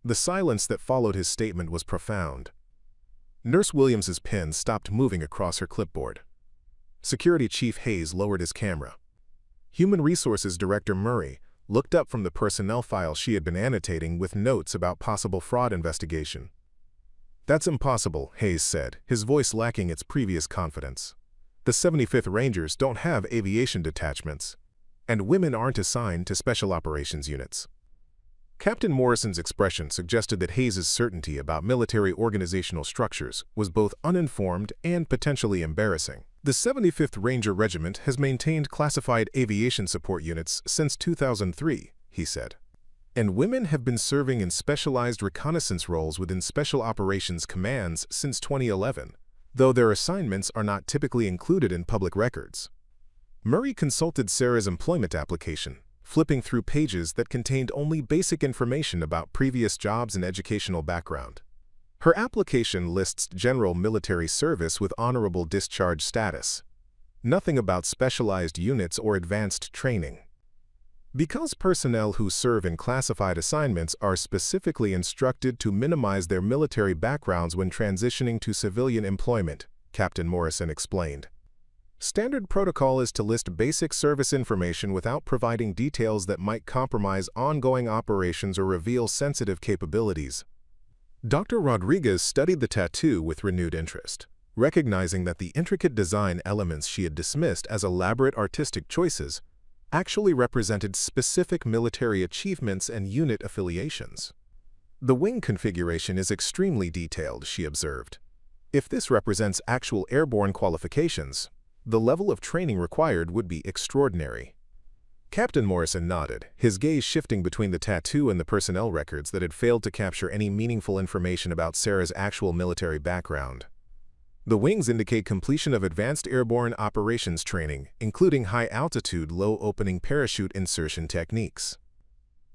The silence that followed his statement was profound. Nurse Williams's pen stopped moving across her clipboard. Security Chief Hayes lowered his camera. Human Resources Director Murray looked up from the personnel file she had been annotating with notes about possible fraud investigation. "That's impossible," Hayes said, his voice lacking its previous confidence. "The 75th Rangers don't have aviation detachments, and women aren't assigned to special operations units." Captain Morrison's expression suggested that Hayes's certainty about military organizational structures was both uninformed and potentially embarrassing. "The 75th Ranger Regiment has maintained classified aviation support units since 2003, he said. "And women have been serving in specialized reconnaissance roles within Special Operations Commands since 2011. Though their assignments are not typically included in public records." Murray consulted Sarah's employment application, flipping through pages that contained only basic information about previous jobs and educational background. Her application lists general military service with honorable discharge status. Nothing about specialized units or advanced training. Because personnel who serve in classified assignments are specifically instructed to minimize their military backgrounds when transitioning to civilian employment, Captain Morrison explained. "Standard protocol is to list basic service information without providing details that might compromise ongoing operations or reveal sensitive capabilities." Dr. Rodriguez studied the tattoo with renewed interest, recognizing that the intricate design elements she had dismissed as elaborate artistic choices actually represented specific military achievements and unit affiliations. "The wing configuration is extremely detailed," she observed. "If this represents actual airborne qualifications, the level of training required would be extraordinary." Captain Morrison nodded, his gaze shifting between the tattoo and the personnel records that had failed to capture any meaningful information about Sarah's actual military background. "The wings indicate completion of advanced airborne operations training, including high-altitude, low-opening parachute insertion techniques.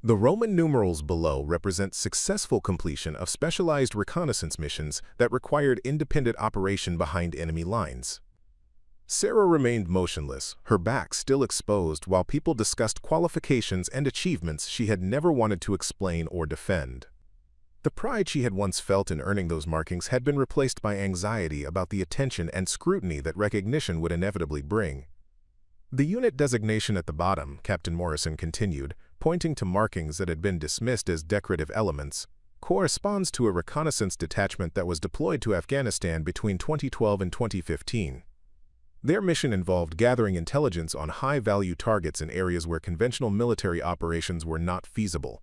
The Roman numerals below represent successful completion of specialized reconnaissance missions that required independent operation behind enemy lines." Sarah remained motionless, her back still exposed while people discussed qualifications and achievements she had never wanted to explain or defend. The pride she had once felt in earning those markings had been replaced by anxiety about the attention and scrutiny that recognition would inevitably bring. The unit designation at the bottom, Captain Morrison continued, pointing to markings that had been dismissed as decorative elements, corresponds to a reconnaissance detachment that was deployed to Afghanistan between 2012 and 2015. Their mission involved gathering intelligence on high-value targets in areas where conventional military operations were not feasible.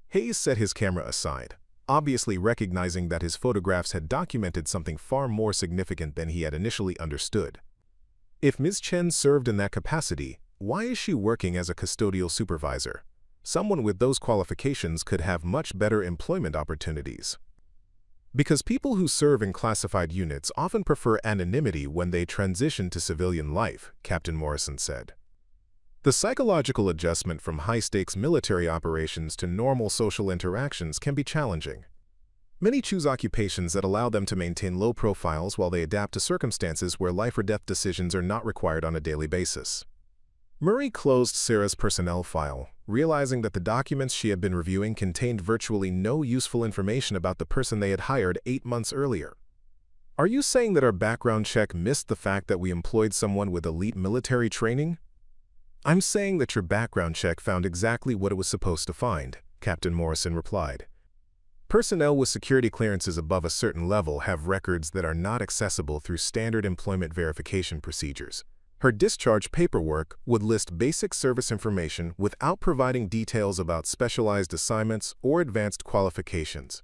Hayes set his camera aside, obviously recognizing that his photographs had documented something far more significant than he had initially understood. If Ms. Chen served in that capacity, why is she working as a custodial supervisor? Someone with those qualifications could have much better employment opportunities. Because people who serve in classified units often prefer anonymity when they transition to civilian life, Captain Morrison said. The psychological adjustment from high-stakes military operations to normal social interactions can be challenging. Many choose occupations that allow them to maintain low profiles while they adapt to circumstances where life-or-death decisions are not required on a daily basis. Murray closed Sarah's personnel file, realizing that the documents she had been reviewing contained virtually no useful information about the person they had hired 8 months earlier. "Are you saying that our background check missed the fact that we employed someone with elite military training?" "I'm saying that your background check found exactly what it was supposed to find," Captain Morrison replied. "Personnel with security clearances above a certain level have records that are not accessible through standard employment verification procedures. Her discharge paperwork would list basic service information without providing details about specialized assignments or advanced qualifications."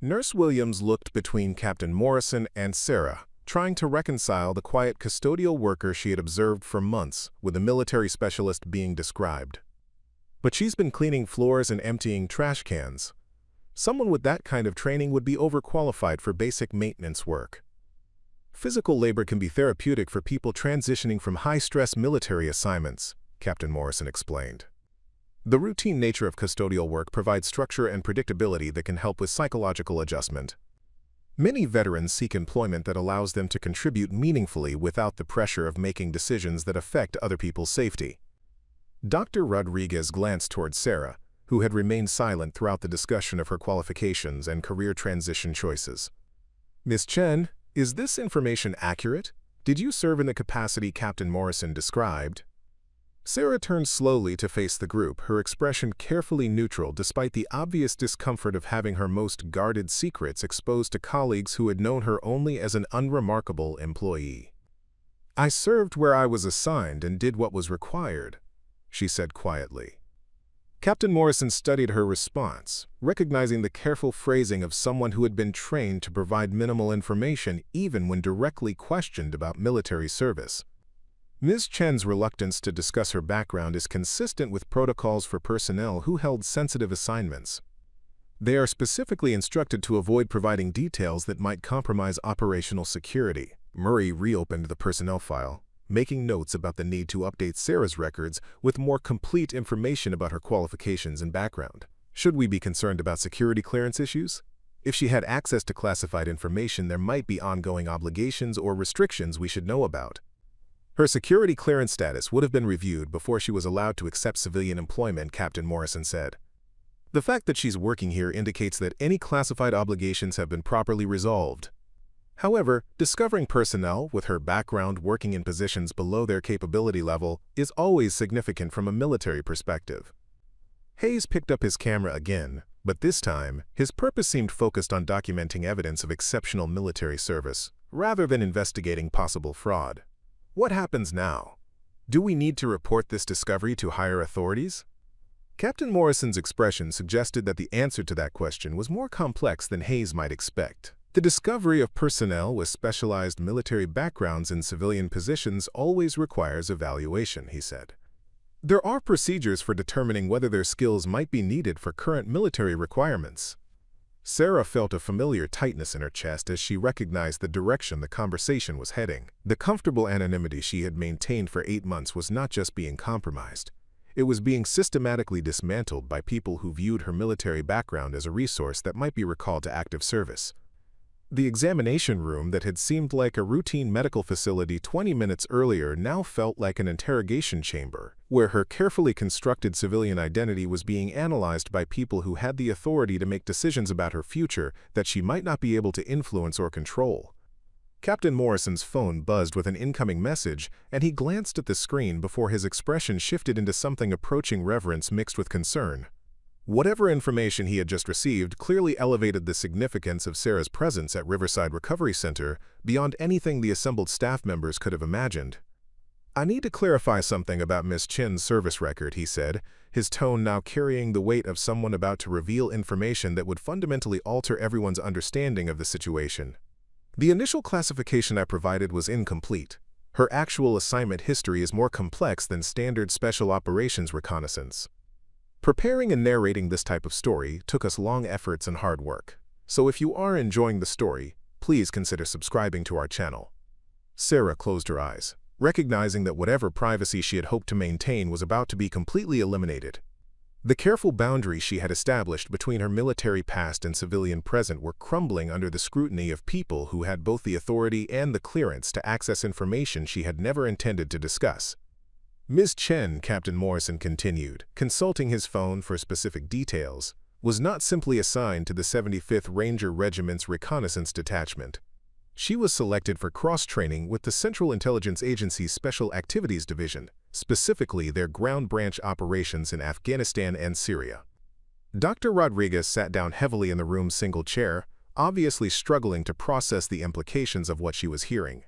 Nurse Williams looked between Captain Morrison and Sarah, trying to reconcile the quiet custodial worker she had observed for months with the military specialist being described. "But she's been cleaning floors and emptying trash cans. Someone with that kind of training would be overqualified for basic maintenance work." "Physical labor can be therapeutic for people transitioning from high-stress military assignments," Captain Morrison explained. "The routine nature of custodial work provides structure and predictability that can help with psychological adjustment. Many veterans seek employment that allows them to contribute meaningfully without the pressure of making decisions that affect other people's safety." Dr. Rodriguez glanced toward Sarah, who had remained silent throughout the discussion of her qualifications and career transition choices. "Ms. Chen, is this information accurate? Did you serve in the capacity Captain Morrison described?" Sarah turned slowly to face the group, her expression carefully neutral despite the obvious discomfort of having her most guarded secrets exposed to colleagues who had known her only as an unremarkable employee. "I served where I was assigned and did what was required," she said quietly. Captain Morrison studied her response, recognizing the careful phrasing of someone who had been trained to provide minimal information even when directly questioned about military service. Ms. Chen's reluctance to discuss her background is consistent with protocols for personnel who held sensitive assignments. They are specifically instructed to avoid providing details that might compromise operational security. Murray reopened the personnel file, making notes about the need to update Sarah's records with more complete information about her qualifications and background. Should we be concerned about security clearance issues? If she had access to classified information, there might be ongoing obligations or restrictions we should know about. Her security clearance status would have been reviewed before she was allowed to accept civilian employment, Captain Morrison said. The fact that she's working here indicates that any classified obligations have been properly resolved. However, discovering personnel with her background working in positions below their capability level is always significant from a military perspective. Hayes picked up his camera again, but this time, his purpose seemed focused on documenting evidence of exceptional military service, rather than investigating possible fraud. "What happens now? Do we need to report this discovery to higher authorities?" Captain Morrison's expression suggested that the answer to that question was more complex than Hayes might expect. "The discovery of personnel with specialized military backgrounds in civilian positions always requires evaluation," he said. "There are procedures for determining whether their skills might be needed for current military requirements." Sarah felt a familiar tightness in her chest as she recognized the direction the conversation was heading. The comfortable anonymity she had maintained for 8 months was not just being compromised. It was being systematically dismantled by people who viewed her military background as a resource that might be recalled to active service. The examination room that had seemed like a routine medical facility 20 minutes earlier now felt like an interrogation chamber, where her carefully constructed civilian identity was being analyzed by people who had the authority to make decisions about her future that she might not be able to influence or control. Captain Morrison's phone buzzed with an incoming message, and he glanced at the screen before his expression shifted into something approaching reverence mixed with concern. Whatever information he had just received clearly elevated the significance of Sarah's presence at Riverside Recovery Center beyond anything the assembled staff members could have imagined. "I need to clarify something about Miss Chen's service record," he said, his tone now carrying the weight of someone about to reveal information that would fundamentally alter everyone's understanding of the situation. "The initial classification I provided was incomplete. Her actual assignment history is more complex than standard special operations reconnaissance. Preparing and narrating this type of story took us long efforts and hard work. So if you are enjoying the story, please consider subscribing to our channel." Sarah closed her eyes, recognizing that whatever privacy she had hoped to maintain was about to be completely eliminated. The careful boundaries she had established between her military past and civilian present were crumbling under the scrutiny of people who had both the authority and the clearance to access information she had never intended to discuss. "Ms. Chen," Captain Morrison continued, consulting his phone for specific details, was not simply assigned to the 75th Ranger Regiment's Reconnaissance Detachment. She was selected for cross-training with the Central Intelligence Agency's Special Activities Division, specifically their ground branch operations in Afghanistan and Syria. Dr. Rodriguez sat down heavily in the room's single chair, obviously struggling to process the implications of what she was hearing.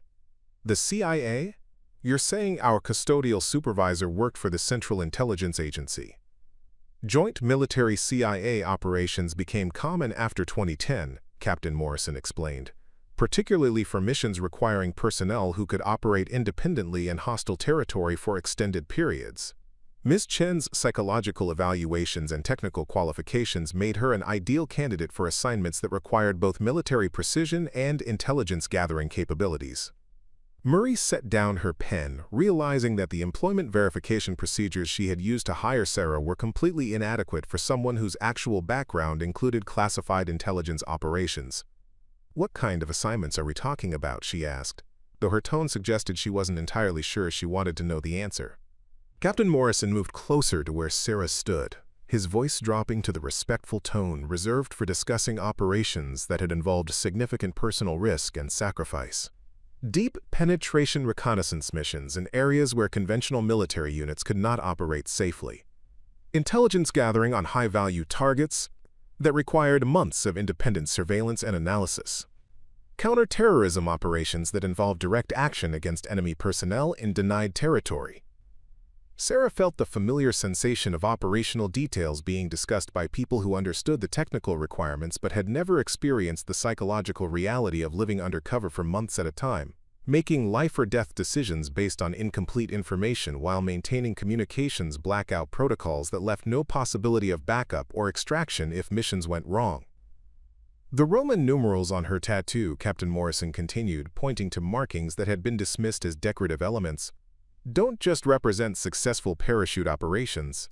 "The CIA? You're saying our custodial supervisor worked for the Central Intelligence Agency?" "Joint military CIA operations became common after 2010, Captain Morrison explained, particularly for missions requiring personnel who could operate independently in hostile territory for extended periods. Ms. Chen's psychological evaluations and technical qualifications made her an ideal candidate for assignments that required both military precision and intelligence-gathering capabilities." Murray set down her pen, realizing that the employment verification procedures she had used to hire Sarah were completely inadequate for someone whose actual background included classified intelligence operations. "What kind of assignments are we talking about?" she asked, though her tone suggested she wasn't entirely sure she wanted to know the answer. Captain Morrison moved closer to where Sarah stood, his voice dropping to the respectful tone reserved for discussing operations that had involved significant personal risk and sacrifice. "Deep penetration reconnaissance missions in areas where conventional military units could not operate safely. Intelligence gathering on high-value targets that required months of independent surveillance and analysis. Counter-terrorism operations that involved direct action against enemy personnel in denied territory." Sarah felt the familiar sensation of operational details being discussed by people who understood the technical requirements but had never experienced the psychological reality of living undercover for months at a time, making life-or-death decisions based on incomplete information while maintaining communications blackout protocols that left no possibility of backup or extraction if missions went wrong. "The Roman numerals on her tattoo," Captain Morrison continued, pointing to markings that had been dismissed as decorative elements, "don't just represent successful parachute operations.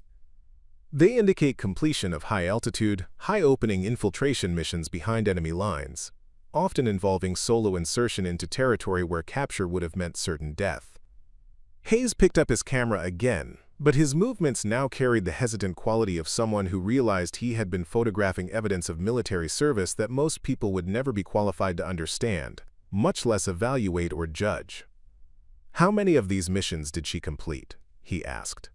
They indicate completion of high-altitude, high-opening infiltration missions behind enemy lines, often involving solo insertion into territory where capture would have meant certain death." Hayes picked up his camera again, but his movements now carried the hesitant quality of someone who realized he had been photographing evidence of military service that most people would never be qualified to understand, much less evaluate or judge. "How many of these missions did she complete?" he asked.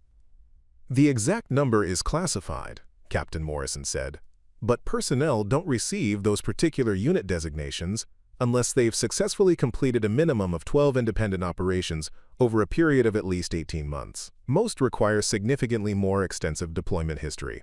"The exact number is classified," Captain Morrison said, "but personnel don't receive those particular unit designations unless they've successfully completed a minimum of 12 independent operations over a period of at least 18 months. Most require significantly more extensive deployment history."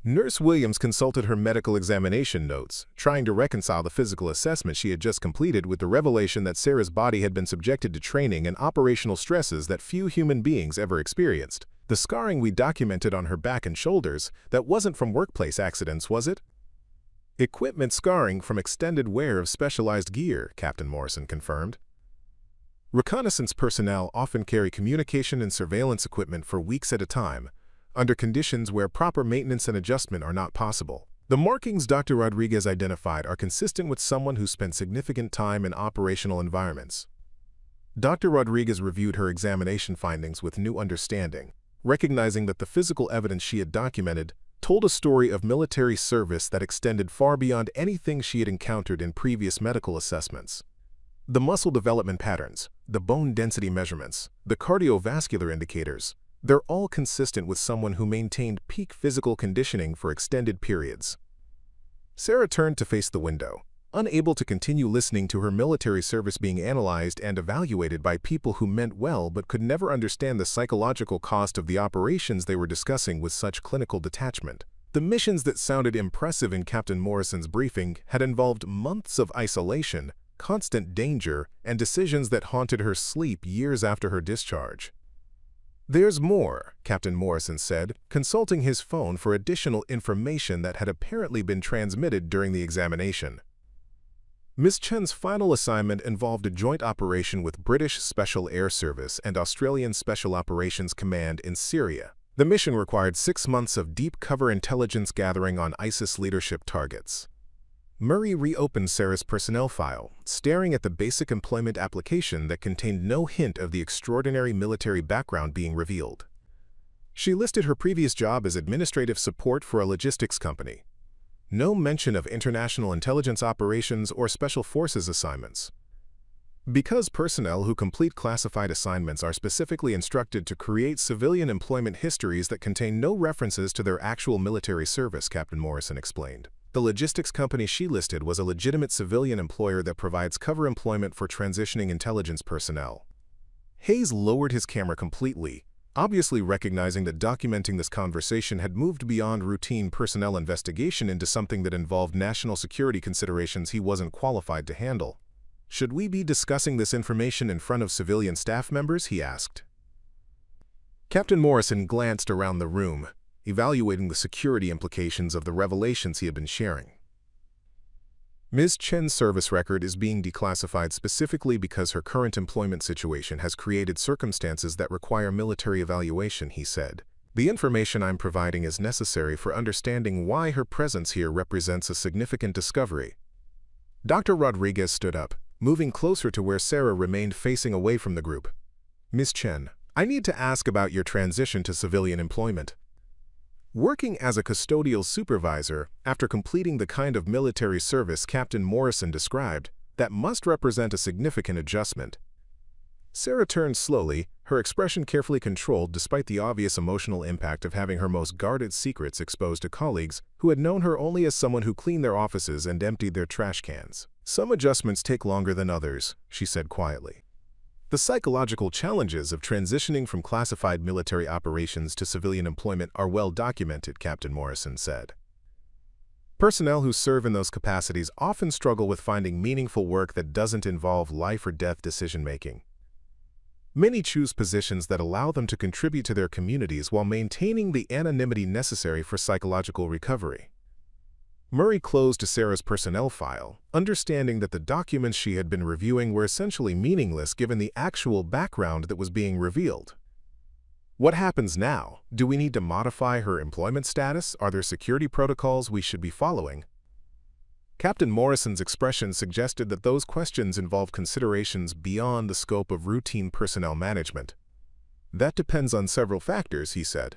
Nurse Williams consulted her medical examination notes, trying to reconcile the physical assessment she had just completed with the revelation that Sarah's body had been subjected to training and operational stresses that few human beings ever experienced. "The scarring we documented on her back and shoulders, that wasn't from workplace accidents, was it?" "Equipment scarring from extended wear of specialized gear," Captain Morrison confirmed. "Reconnaissance personnel often carry communication and surveillance equipment for weeks at a time, under conditions where proper maintenance and adjustment are not possible. The markings Dr. Rodriguez identified are consistent with someone who spent significant time in operational environments." Dr. Rodriguez reviewed her examination findings with new understanding, recognizing that the physical evidence she had documented told a story of military service that extended far beyond anything she had encountered in previous medical assessments. The muscle development patterns, the bone density measurements, the cardiovascular indicators, they're all consistent with someone who maintained peak physical conditioning for extended periods. Sarah turned to face the window, unable to continue listening to her military service being analyzed and evaluated by people who meant well but could never understand the psychological cost of the operations they were discussing with such clinical detachment. The missions that sounded impressive in Captain Morrison's briefing had involved months of isolation, constant danger, and decisions that haunted her sleep years after her discharge. "There's more," Captain Morrison said, consulting his phone for additional information that had apparently been transmitted during the examination. Ms. Chen's final assignment involved a joint operation with British Special Air Service and Australian Special Operations Command in Syria. The mission required 6 months of deep cover intelligence gathering on ISIS leadership targets. Murray reopened Sarah's personnel file, staring at the basic employment application that contained no hint of the extraordinary military background being revealed. She listed her previous job as administrative support for a logistics company. No mention of international intelligence operations or special forces assignments. Because personnel who complete classified assignments are specifically instructed to create civilian employment histories that contain no references to their actual military service, Captain Morrison explained. The logistics company she listed was a legitimate civilian employer that provides cover employment for transitioning intelligence personnel. Hayes lowered his camera completely, obviously recognizing that documenting this conversation had moved beyond routine personnel investigation into something that involved national security considerations he wasn't qualified to handle. "Should we be discussing this information in front of civilian staff members?" he asked. Captain Morrison glanced around the room, evaluating the security implications of the revelations he had been sharing. Ms. Chen's service record is being declassified specifically because her current employment situation has created circumstances that require military evaluation, he said. The information I'm providing is necessary for understanding why her presence here represents a significant discovery. Dr. Rodriguez stood up, moving closer to where Sarah remained facing away from the group. "Ms. Chen, I need to ask about your transition to civilian employment. Working as a custodial supervisor, after completing the kind of military service Captain Morrison described, that must represent a significant adjustment." Sarah turned slowly, her expression carefully controlled despite the obvious emotional impact of having her most guarded secrets exposed to colleagues who had known her only as someone who cleaned their offices and emptied their trash cans. "Some adjustments take longer than others," she said quietly. "The psychological challenges of transitioning from classified military operations to civilian employment are well documented," Captain Morrison said. "Personnel who serve in those capacities often struggle with finding meaningful work that doesn't involve life or death decision-making. Many choose positions that allow them to contribute to their communities while maintaining the anonymity necessary for psychological recovery." Murray closed Sarah's personnel file, understanding that the documents she had been reviewing were essentially meaningless given the actual background that was being revealed. "What happens now? Do we need to modify her employment status? Are there security protocols we should be following?" Captain Morrison's expression suggested that those questions involve considerations beyond the scope of routine personnel management. "That depends on several factors," he said,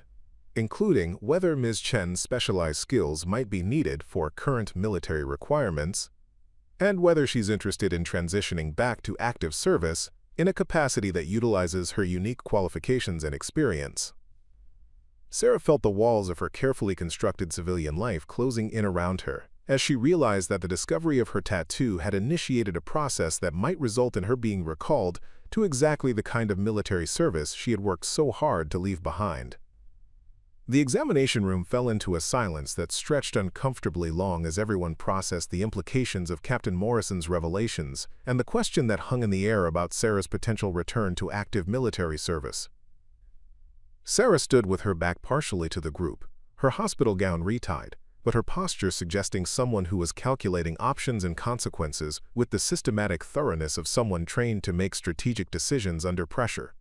"including whether Ms. Chen's specialized skills might be needed for current military requirements, and whether she's interested in transitioning back to active service in a capacity that utilizes her unique qualifications and experience." Sarah felt the walls of her carefully constructed civilian life closing in around her, as she realized that the discovery of her tattoo had initiated a process that might result in her being recalled to exactly the kind of military service she had worked so hard to leave behind. The examination room fell into a silence that stretched uncomfortably long as everyone processed the implications of Captain Morrison's revelations and the question that hung in the air about Sarah's potential return to active military service. Sarah stood with her back partially to the group, her hospital gown retied, but her posture suggesting someone who was calculating options and consequences with the systematic thoroughness of someone trained to make strategic decisions under pressure.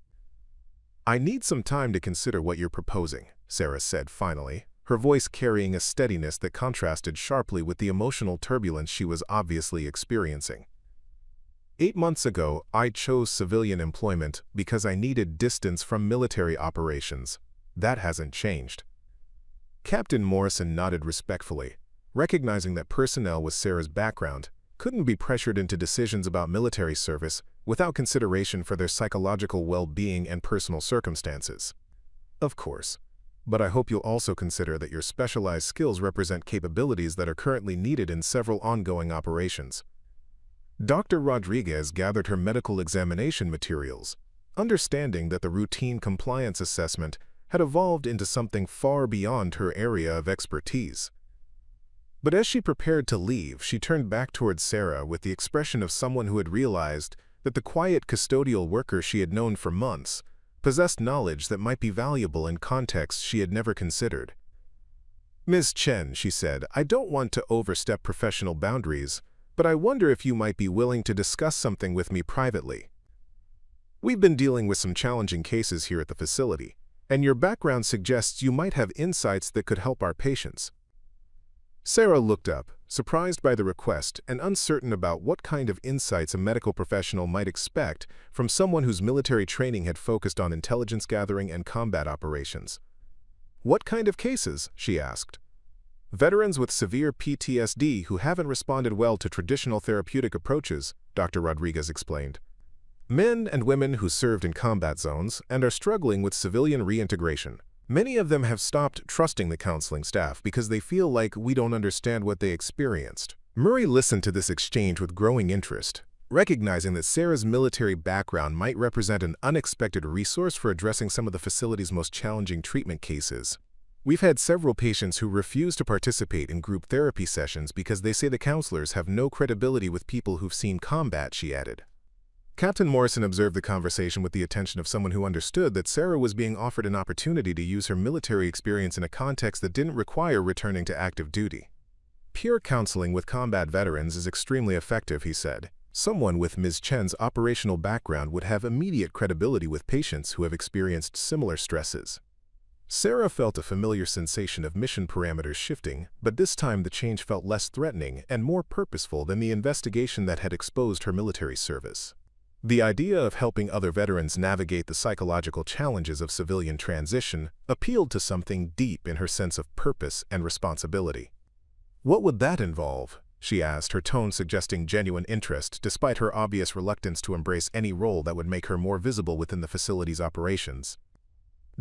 "I need some time to consider what you're proposing," Sarah said finally, her voice carrying a steadiness that contrasted sharply with the emotional turbulence she was obviously experiencing. 8 months ago, I chose civilian employment because I needed distance from military operations. That hasn't changed." Captain Morrison nodded respectfully, recognizing that personnel with Sarah's background, couldn't be pressured into decisions about military service without consideration for their psychological well-being and personal circumstances. Of course, but I hope you'll also consider that your specialized skills represent capabilities that are currently needed in several ongoing operations. Dr. Rodriguez gathered her medical examination materials, understanding that the routine compliance assessment had evolved into something far beyond her area of expertise. But as she prepared to leave, she turned back towards Sarah with the expression of someone who had realized that the quiet custodial worker she had known for months possessed knowledge that might be valuable in contexts she had never considered. "Ms. Chen," she said, "I don't want to overstep professional boundaries, but I wonder if you might be willing to discuss something with me privately. We've been dealing with some challenging cases here at the facility, and your background suggests you might have insights that could help our patients." Sarah looked up, surprised by the request and uncertain about what kind of insights a medical professional might expect from someone whose military training had focused on intelligence gathering and combat operations. "What kind of cases?" she asked. "Veterans with severe PTSD who haven't responded well to traditional therapeutic approaches," Dr. Rodriguez explained. "Men and women who served in combat zones and are struggling with civilian reintegration. Many of them have stopped trusting the counseling staff because they feel like we don't understand what they experienced." Murray listened to this exchange with growing interest, recognizing that Sarah's military background might represent an unexpected resource for addressing some of the facility's most challenging treatment cases. "We've had several patients who refuse to participate in group therapy sessions because they say the counselors have no credibility with people who've seen combat," she added. Captain Morrison observed the conversation with the attention of someone who understood that Sarah was being offered an opportunity to use her military experience in a context that didn't require returning to active duty. "Pure counseling with combat veterans is extremely effective," he said. "Someone with Ms. Chen's operational background would have immediate credibility with patients who have experienced similar stresses." Sarah felt a familiar sensation of mission parameters shifting, but this time the change felt less threatening and more purposeful than the investigation that had exposed her military service. The idea of helping other veterans navigate the psychological challenges of civilian transition appealed to something deep in her sense of purpose and responsibility. "What would that involve?" she asked, her tone suggesting genuine interest despite her obvious reluctance to embrace any role that would make her more visible within the facility's operations.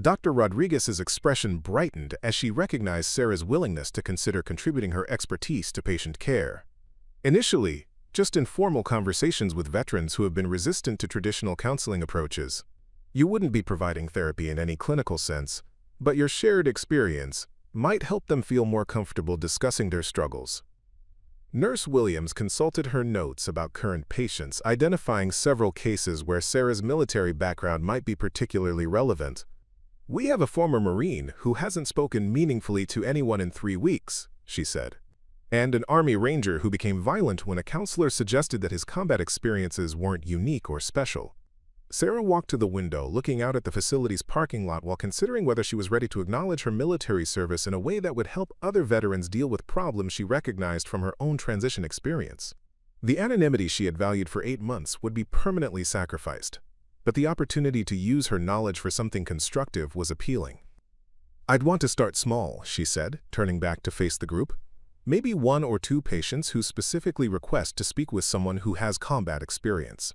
Dr. Rodriguez's expression brightened as she recognized Sarah's willingness to consider contributing her expertise to patient care. "Initially, just informal conversations with veterans who have been resistant to traditional counseling approaches. You wouldn't be providing therapy in any clinical sense, but your shared experience might help them feel more comfortable discussing their struggles." Nurse Williams consulted her notes about current patients, identifying several cases where Sarah's military background might be particularly relevant. "We have a former Marine who hasn't spoken meaningfully to anyone in 3 weeks," she said, "and an Army Ranger who became violent when a counselor suggested that his combat experiences weren't unique or special." Sarah walked to the window, looking out at the facility's parking lot while considering whether she was ready to acknowledge her military service in a way that would help other veterans deal with problems she recognized from her own transition experience. The anonymity she had valued for 8 months would be permanently sacrificed, but the opportunity to use her knowledge for something constructive was appealing. "I'd want to start small," she said, turning back to face the group. "Maybe 1 or 2 patients who specifically request to speak with someone who has combat experience.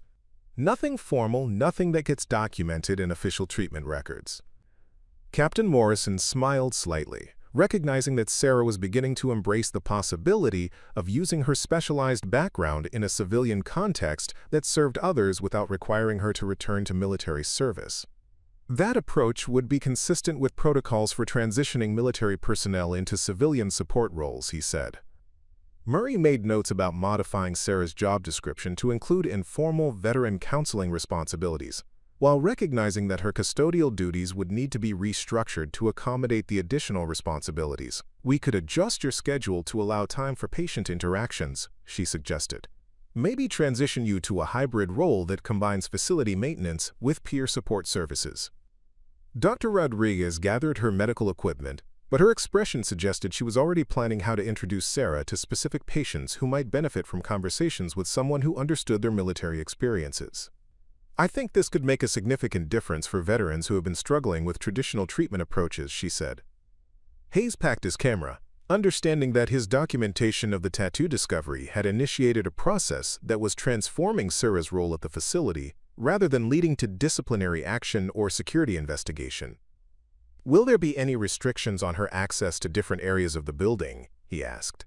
Nothing formal, nothing that gets documented in official treatment records." Captain Morrison smiled slightly, recognizing that Sarah was beginning to embrace the possibility of using her specialized background in a civilian context that served others without requiring her to return to military service. That approach would be consistent with protocols for transitioning military personnel into civilian support roles, he said. Murray made notes about modifying Sarah's job description to include informal veteran counseling responsibilities, while recognizing that her custodial duties would need to be restructured to accommodate the additional responsibilities. "We could adjust your schedule to allow time for patient interactions," she suggested. "Maybe transition you to a hybrid role that combines facility maintenance with peer support services." Dr. Rodriguez gathered her medical equipment, but her expression suggested she was already planning how to introduce Sarah to specific patients who might benefit from conversations with someone who understood their military experiences. "I think this could make a significant difference for veterans who have been struggling with traditional treatment approaches," she said. Hayes packed his camera, understanding that his documentation of the tattoo discovery had initiated a process that was transforming Sarah's role at the facility rather than leading to disciplinary action or security investigation. "Will there be any restrictions on her access to different areas of the building?" he asked.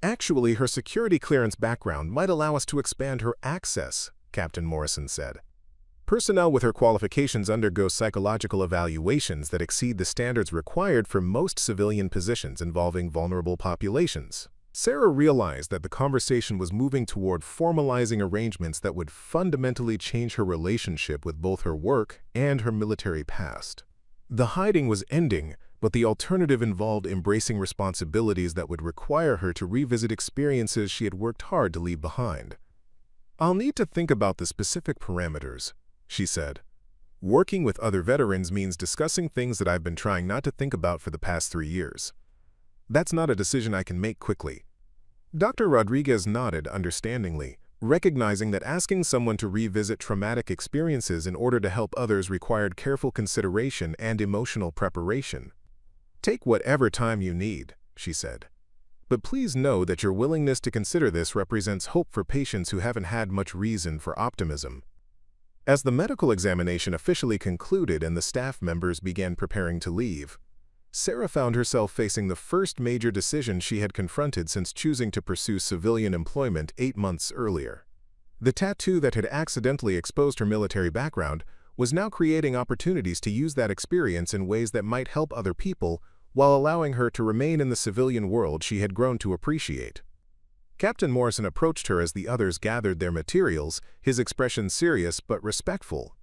"Actually, her security clearance background might allow us to expand her access," Captain Morrison said. "Personnel with her qualifications undergo psychological evaluations that exceed the standards required for most civilian positions involving vulnerable populations." Sarah realized that the conversation was moving toward formalizing arrangements that would fundamentally change her relationship with both her work and her military past. The hiding was ending, but the alternative involved embracing responsibilities that would require her to revisit experiences she had worked hard to leave behind. "I'll need to think about the specific parameters," she said. "Working with other veterans means discussing things that I've been trying not to think about for the past 3 years. That's not a decision I can make quickly." Dr. Rodriguez nodded understandingly, recognizing that asking someone to revisit traumatic experiences in order to help others required careful consideration and emotional preparation. "Take whatever time you need," she said. "But please know that your willingness to consider this represents hope for patients who haven't had much reason for optimism." As the medical examination officially concluded and the staff members began preparing to leave, Sarah found herself facing the first major decision she had confronted since choosing to pursue civilian employment 8 months earlier. The tattoo that had accidentally exposed her military background was now creating opportunities to use that experience in ways that might help other people while allowing her to remain in the civilian world she had grown to appreciate. Captain Morrison approached her as the others gathered their materials, his expression serious but respectful.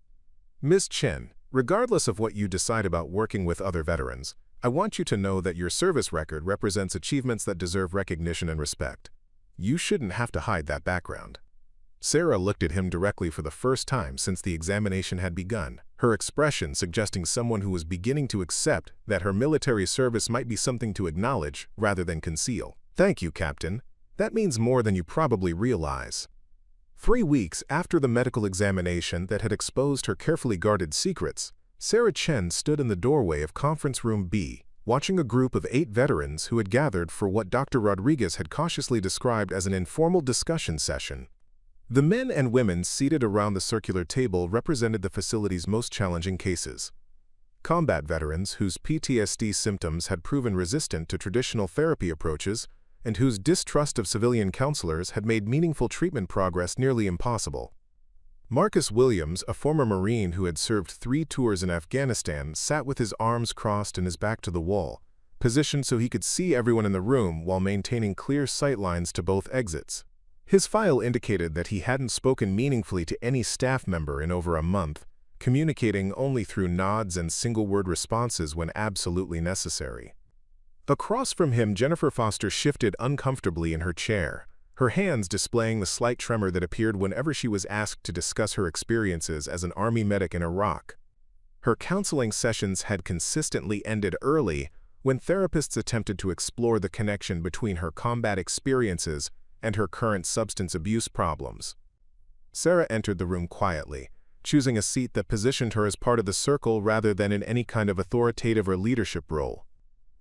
"Miss Chen, regardless of what you decide about working with other veterans, I want you to know that your service record represents achievements that deserve recognition and respect. You shouldn't have to hide that background." Sarah looked at him directly for the first time since the examination had begun, her expression suggesting someone who was beginning to accept that her military service might be something to acknowledge rather than conceal. "Thank you, Captain. That means more than you probably realize." 3 weeks after the medical examination that had exposed her carefully guarded secrets, Sarah Chen stood in the doorway of Conference Room B, watching a group of 8 veterans who had gathered for what Dr. Rodriguez had cautiously described as an informal discussion session. The men and women seated around the circular table represented the facility's most challenging cases. Combat veterans whose PTSD symptoms had proven resistant to traditional therapy approaches and whose distrust of civilian counselors had made meaningful treatment progress nearly impossible. Marcus Williams, a former Marine who had served 3 tours in Afghanistan, sat with his arms crossed and his back to the wall, positioned so he could see everyone in the room while maintaining clear sight lines to both exits. His file indicated that he hadn't spoken meaningfully to any staff member in over a month, communicating only through nods and single-word responses when absolutely necessary. Across from him, Jennifer Foster shifted uncomfortably in her chair, her hands displaying the slight tremor that appeared whenever she was asked to discuss her experiences as an Army medic in Iraq. Her counseling sessions had consistently ended early when therapists attempted to explore the connection between her combat experiences and her current substance abuse problems. Sarah entered the room quietly, choosing a seat that positioned her as part of the circle rather than in any kind of authoritative or leadership role.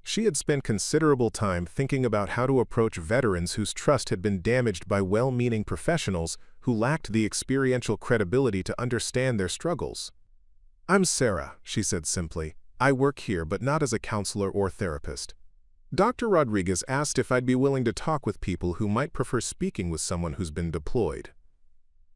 She had spent considerable time thinking about how to approach veterans whose trust had been damaged by well-meaning professionals who lacked the experiential credibility to understand their struggles. "I'm Sarah," she said simply. "I work here, but not as a counselor or therapist." Dr. Rodriguez asked if I'd be willing to talk with people who might prefer speaking with someone who's been deployed.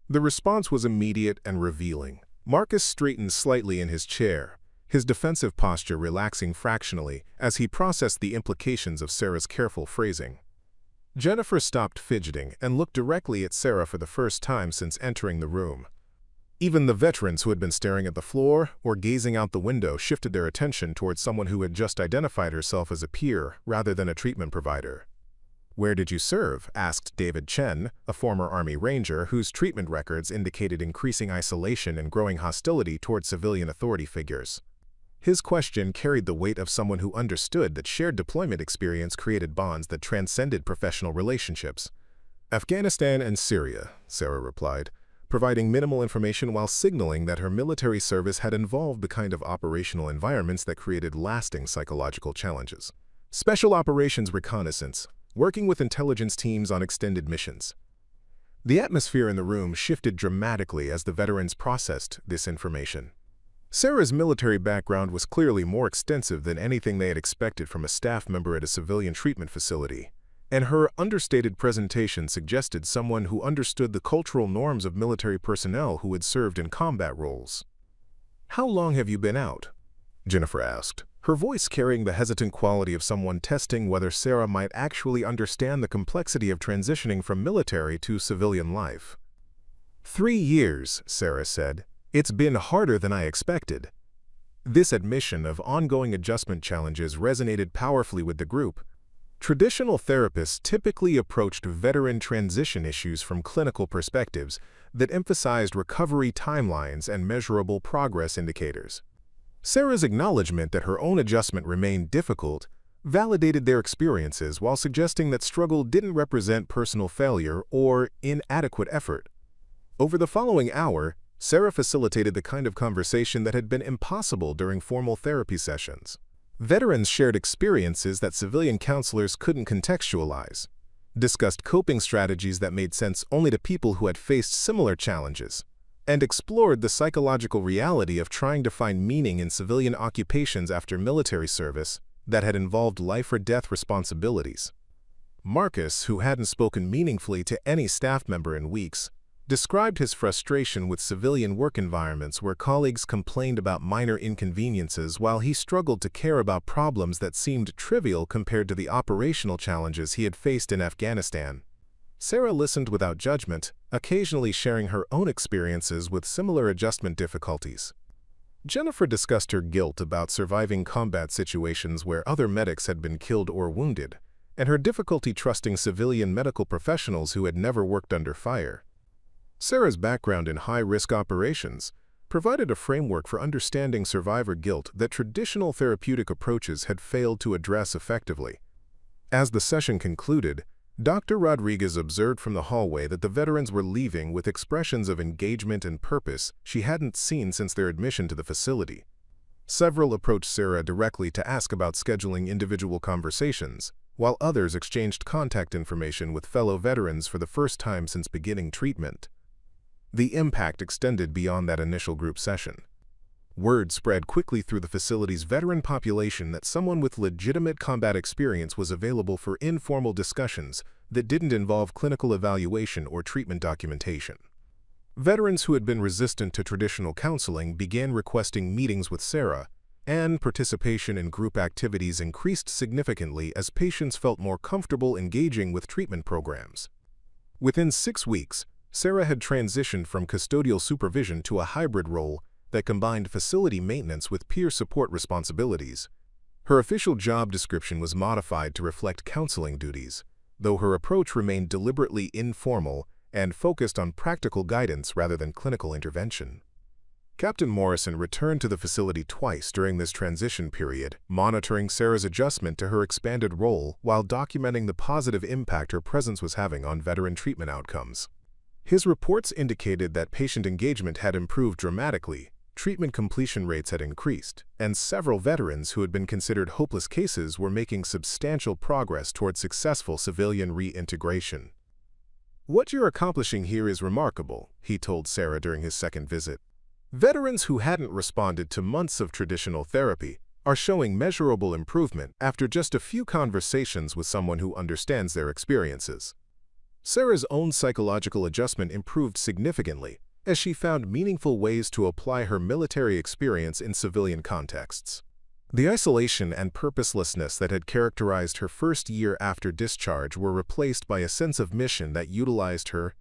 The response was immediate and revealing. Marcus straightened slightly in his chair, his defensive posture relaxing fractionally as he processed the implications of Sarah's careful phrasing. Jennifer stopped fidgeting and looked directly at Sarah for the first time since entering the room. Even the veterans who had been staring at the floor or gazing out the window shifted their attention towards someone who had just identified herself as a peer rather than a treatment provider. "Where did you serve?" asked David Chen, a former Army Ranger whose treatment records indicated increasing isolation and growing hostility toward civilian authority figures. His question carried the weight of someone who understood that shared deployment experience created bonds that transcended professional relationships. "Afghanistan and Syria," Sarah replied, providing minimal information while signaling that her military service had involved the kind of operational environments that created lasting psychological challenges. Special Operations Reconnaissance, working with intelligence teams on extended missions. The atmosphere in the room shifted dramatically as the veterans processed this information. Sarah's military background was clearly more extensive than anything they had expected from a staff member at a civilian treatment facility, and her understated presentation suggested someone who understood the cultural norms of military personnel who had served in combat roles. "How long have you been out?" Jennifer asked, her voice carrying the hesitant quality of someone testing whether Sarah might actually understand the complexity of transitioning from military to civilian life. 3 years, Sarah said. "It's been harder than I expected." This admission of ongoing adjustment challenges resonated powerfully with the group. Traditional therapists typically approached veteran transition issues from clinical perspectives that emphasized recovery timelines and measurable progress indicators. Sarah's acknowledgement that her own adjustment remained difficult validated their experiences while suggesting that struggle didn't represent personal failure or inadequate effort. Over the following hour, Sarah facilitated the kind of conversation that had been impossible during formal therapy sessions. Veterans shared experiences that civilian counselors couldn't contextualize, discussed coping strategies that made sense only to people who had faced similar challenges, and explored the psychological reality of trying to find meaning in civilian occupations after military service that had involved life-or-death responsibilities. Marcus, who hadn't spoken meaningfully to any staff member in weeks, described his frustration with civilian work environments where colleagues complained about minor inconveniences while he struggled to care about problems that seemed trivial compared to the operational challenges he had faced in Afghanistan. Sarah listened without judgment, occasionally sharing her own experiences with similar adjustment difficulties. Jennifer discussed her guilt about surviving combat situations where other medics had been killed or wounded, and her difficulty trusting civilian medical professionals who had never worked under fire. Sarah's background in high-risk operations provided a framework for understanding survivor guilt that traditional therapeutic approaches had failed to address effectively. As the session concluded, Dr. Rodriguez observed from the hallway that the veterans were leaving with expressions of engagement and purpose she hadn't seen since their admission to the facility. Several approached Sarah directly to ask about scheduling individual conversations, while others exchanged contact information with fellow veterans for the first time since beginning treatment. The impact extended beyond that initial group session. Word spread quickly through the facility's veteran population that someone with legitimate combat experience was available for informal discussions that didn't involve clinical evaluation or treatment documentation. Veterans who had been resistant to traditional counseling began requesting meetings with Sarah, and participation in group activities increased significantly as patients felt more comfortable engaging with treatment programs. Within 6 weeks, Sarah had transitioned from custodial supervision to a hybrid role that combined facility maintenance with peer support responsibilities. Her official job description was modified to reflect counseling duties, though her approach remained deliberately informal and focused on practical guidance rather than clinical intervention. Captain Morrison returned to the facility twice during this transition period, monitoring Sarah's adjustment to her expanded role while documenting the positive impact her presence was having on veteran treatment outcomes. His reports indicated that patient engagement had improved dramatically, treatment completion rates had increased, and several veterans who had been considered hopeless cases were making substantial progress toward successful civilian reintegration. "What you're accomplishing here is remarkable," he told Sarah during his second visit. "Veterans who hadn't responded to months of traditional therapy are showing measurable improvement after just a few conversations with someone who understands their experiences." Sarah's own psychological adjustment improved significantly as she found meaningful ways to apply her military experience in civilian contexts. The isolation and purposelessness that had characterized her first year after discharge were replaced by a sense of mission that utilized her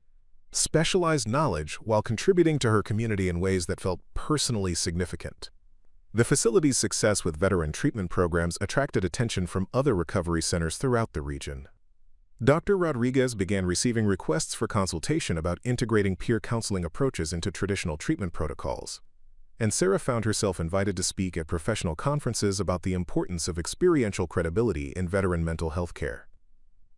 specialized knowledge while contributing to her community in ways that felt personally significant. The facility's success with veteran treatment programs attracted attention from other recovery centers throughout the region. Dr. Rodriguez began receiving requests for consultation about integrating peer counseling approaches into traditional treatment protocols, and Sarah found herself invited to speak at professional conferences about the importance of experiential credibility in veteran mental health care.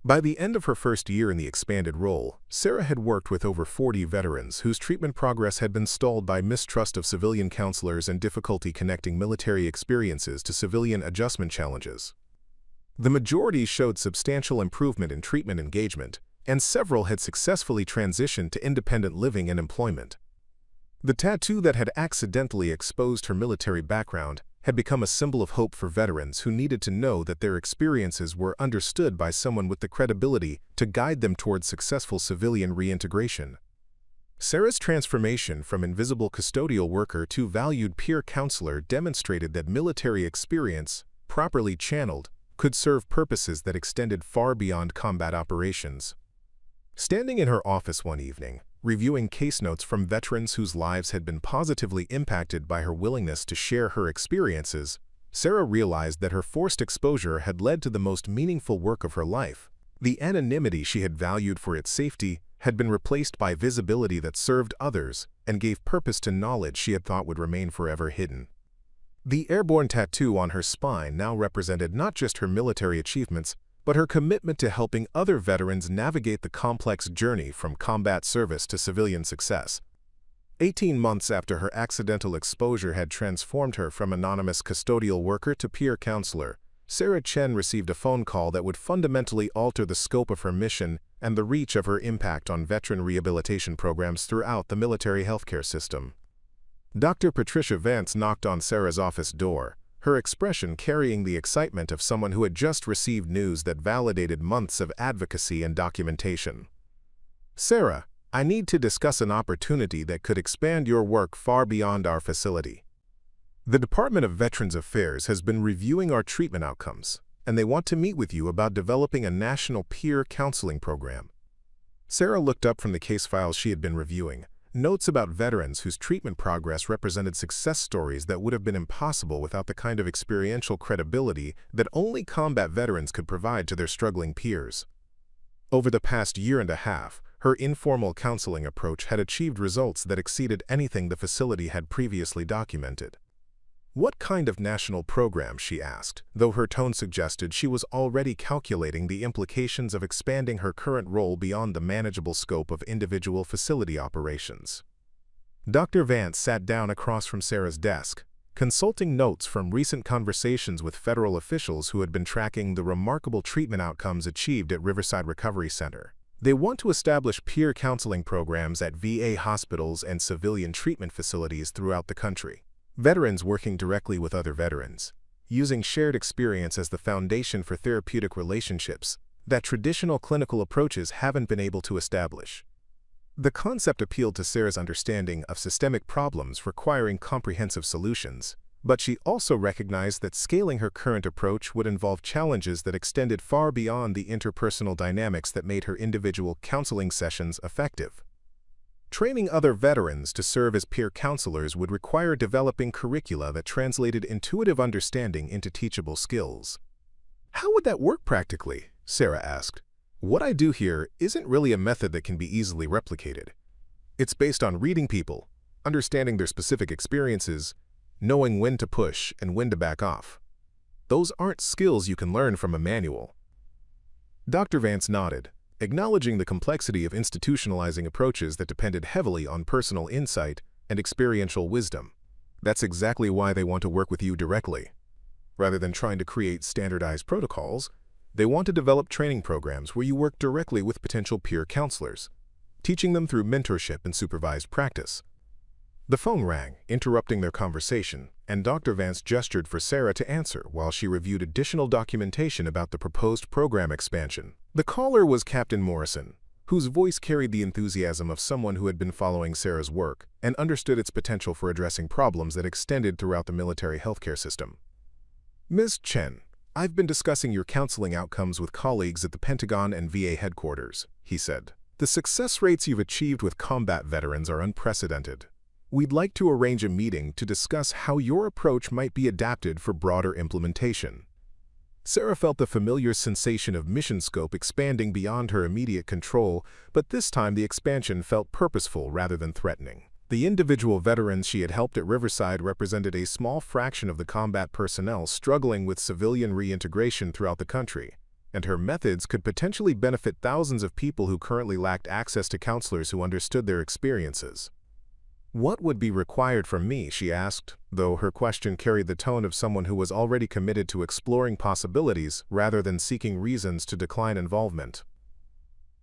By the end of her first year in the expanded role, Sarah had worked with over 40 veterans whose treatment progress had been stalled by mistrust of civilian counselors and difficulty connecting military experiences to civilian adjustment challenges. The majority showed substantial improvement in treatment engagement, and several had successfully transitioned to independent living and employment. The tattoo that had accidentally exposed her military background had become a symbol of hope for veterans who needed to know that their experiences were understood by someone with the credibility to guide them towards successful civilian reintegration. Sarah's transformation from invisible custodial worker to valued peer counselor demonstrated that military experience, properly channeled, could serve purposes that extended far beyond combat operations. Standing in her office one evening, reviewing case notes from veterans whose lives had been positively impacted by her willingness to share her experiences, Sarah realized that her forced exposure had led to the most meaningful work of her life. The anonymity she had valued for its safety had been replaced by visibility that served others and gave purpose to knowledge she had thought would remain forever hidden. The airborne tattoo on her spine now represented not just her military achievements, but her commitment to helping other veterans navigate the complex journey from combat service to civilian success. 18 months after her accidental exposure had transformed her from anonymous custodial worker to peer counselor, Sarah Chen received a phone call that would fundamentally alter the scope of her mission and the reach of her impact on veteran rehabilitation programs throughout the military healthcare system. Dr. Patricia Vance knocked on Sarah's office door, her expression carrying the excitement of someone who had just received news that validated months of advocacy and documentation. "Sarah, I need to discuss an opportunity that could expand your work far beyond our facility. The Department of Veterans Affairs has been reviewing our treatment outcomes, and they want to meet with you about developing a national peer counseling program." Sarah looked up from the case files she had been reviewing, notes about veterans whose treatment progress represented success stories that would have been impossible without the kind of experiential credibility that only combat veterans could provide to their struggling peers. Over the past year and a half, her informal counseling approach had achieved results that exceeded anything the facility had previously documented. "What kind of national program?" she asked, though her tone suggested she was already calculating the implications of expanding her current role beyond the manageable scope of individual facility operations. Dr. Vance sat down across from Sarah's desk, consulting notes from recent conversations with federal officials who had been tracking the remarkable treatment outcomes achieved at Riverside Recovery Center. They want to establish peer counseling programs at VA hospitals and civilian treatment facilities throughout the country. Veterans working directly with other veterans, using shared experience as the foundation for therapeutic relationships that traditional clinical approaches haven't been able to establish. The concept appealed to Sarah's understanding of systemic problems requiring comprehensive solutions, but she also recognized that scaling her current approach would involve challenges that extended far beyond the interpersonal dynamics that made her individual counseling sessions effective. Training other veterans to serve as peer counselors would require developing curricula that translated intuitive understanding into teachable skills. "How would that work practically?" Sarah asked. "What I do here isn't really a method that can be easily replicated. It's based on reading people, understanding their specific experiences, knowing when to push and when to back off. Those aren't skills you can learn from a manual." Dr. Vance nodded, acknowledging the complexity of institutionalizing approaches that depended heavily on personal insight and experiential wisdom. "That's exactly why they want to work with you directly. Rather than trying to create standardized protocols, they want to develop training programs where you work directly with potential peer counselors, teaching them through mentorship and supervised practice." The phone rang, interrupting their conversation, and Dr. Vance gestured for Sarah to answer while she reviewed additional documentation about the proposed program expansion. The caller was Captain Morrison, whose voice carried the enthusiasm of someone who had been following Sarah's work and understood its potential for addressing problems that extended throughout the military healthcare system. "Ms. Chen, I've been discussing your counseling outcomes with colleagues at the Pentagon and VA headquarters," he said. "The success rates you've achieved with combat veterans are unprecedented. We'd like to arrange a meeting to discuss how your approach might be adapted for broader implementation." Sarah felt the familiar sensation of mission scope expanding beyond her immediate control, but this time the expansion felt purposeful rather than threatening. The individual veterans she had helped at Riverside represented a small fraction of the combat personnel struggling with civilian reintegration throughout the country, and her methods could potentially benefit thousands of people who currently lacked access to counselors who understood their experiences. "What would be required from me?" she asked, though her question carried the tone of someone who was already committed to exploring possibilities rather than seeking reasons to decline involvement.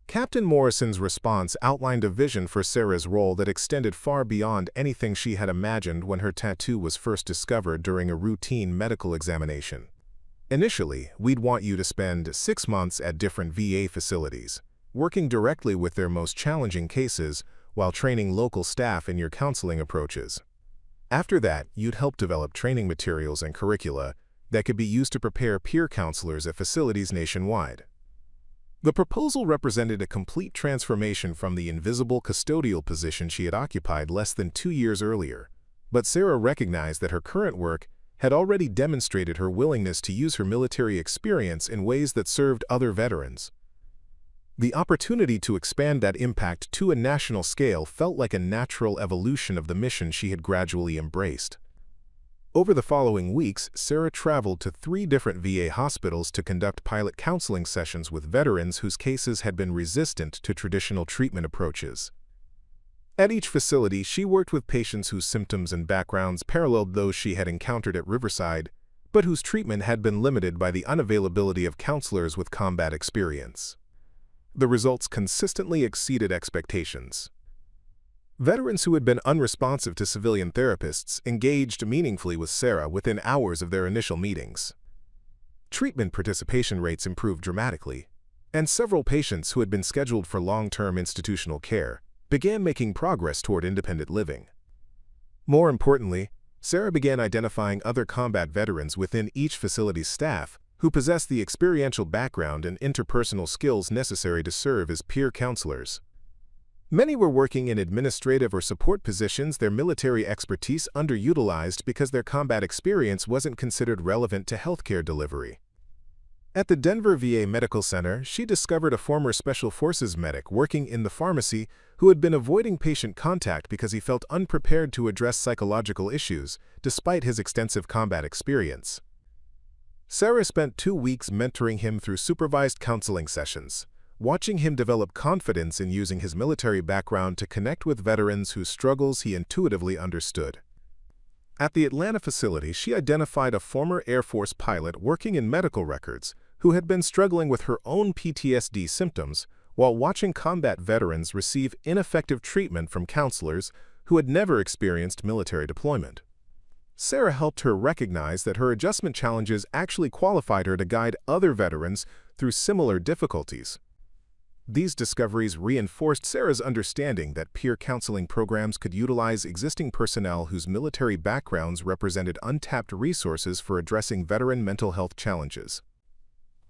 Captain Morrison's response outlined a vision for Sarah's role that extended far beyond anything she had imagined when her tattoo was first discovered during a routine medical examination. "Initially, we'd want you to spend 6 months at different VA facilities, working directly with their most challenging cases while training local staff in your counseling approaches. After that, you'd help develop training materials and curricula that could be used to prepare peer counselors at facilities nationwide." The proposal represented a complete transformation from the invisible custodial position she had occupied less than 2 years earlier, but Sarah recognized that her current work had already demonstrated her willingness to use her military experience in ways that served other veterans. The opportunity to expand that impact to a national scale felt like a natural evolution of the mission she had gradually embraced. Over the following weeks, Sarah traveled to 3 different VA hospitals to conduct pilot counseling sessions with veterans whose cases had been resistant to traditional treatment approaches. At each facility, she worked with patients whose symptoms and backgrounds paralleled those she had encountered at Riverside, but whose treatment had been limited by the unavailability of counselors with combat experience. The results consistently exceeded expectations. Veterans who had been unresponsive to civilian therapists engaged meaningfully with Sarah within hours of their initial meetings. Treatment participation rates improved dramatically, and several patients who had been scheduled for long-term institutional care began making progress toward independent living. More importantly, Sarah began identifying other combat veterans within each facility's staff who possessed the experiential background and interpersonal skills necessary to serve as peer counselors. Many were working in administrative or support positions, their military expertise underutilized because their combat experience wasn't considered relevant to healthcare delivery. At the Denver VA Medical Center, she discovered a former Special Forces medic working in the pharmacy who had been avoiding patient contact because he felt unprepared to address psychological issues, despite his extensive combat experience. Sarah spent 2 weeks mentoring him through supervised counseling sessions, watching him develop confidence in using his military background to connect with veterans whose struggles he intuitively understood. At the Atlanta facility, she identified a former Air Force pilot working in medical records who had been struggling with her own PTSD symptoms while watching combat veterans receive ineffective treatment from counselors who had never experienced military deployment. Sarah helped her recognize that her adjustment challenges actually qualified her to guide other veterans through similar difficulties. These discoveries reinforced Sarah's understanding that peer counseling programs could utilize existing personnel whose military backgrounds represented untapped resources for addressing veteran mental health challenges.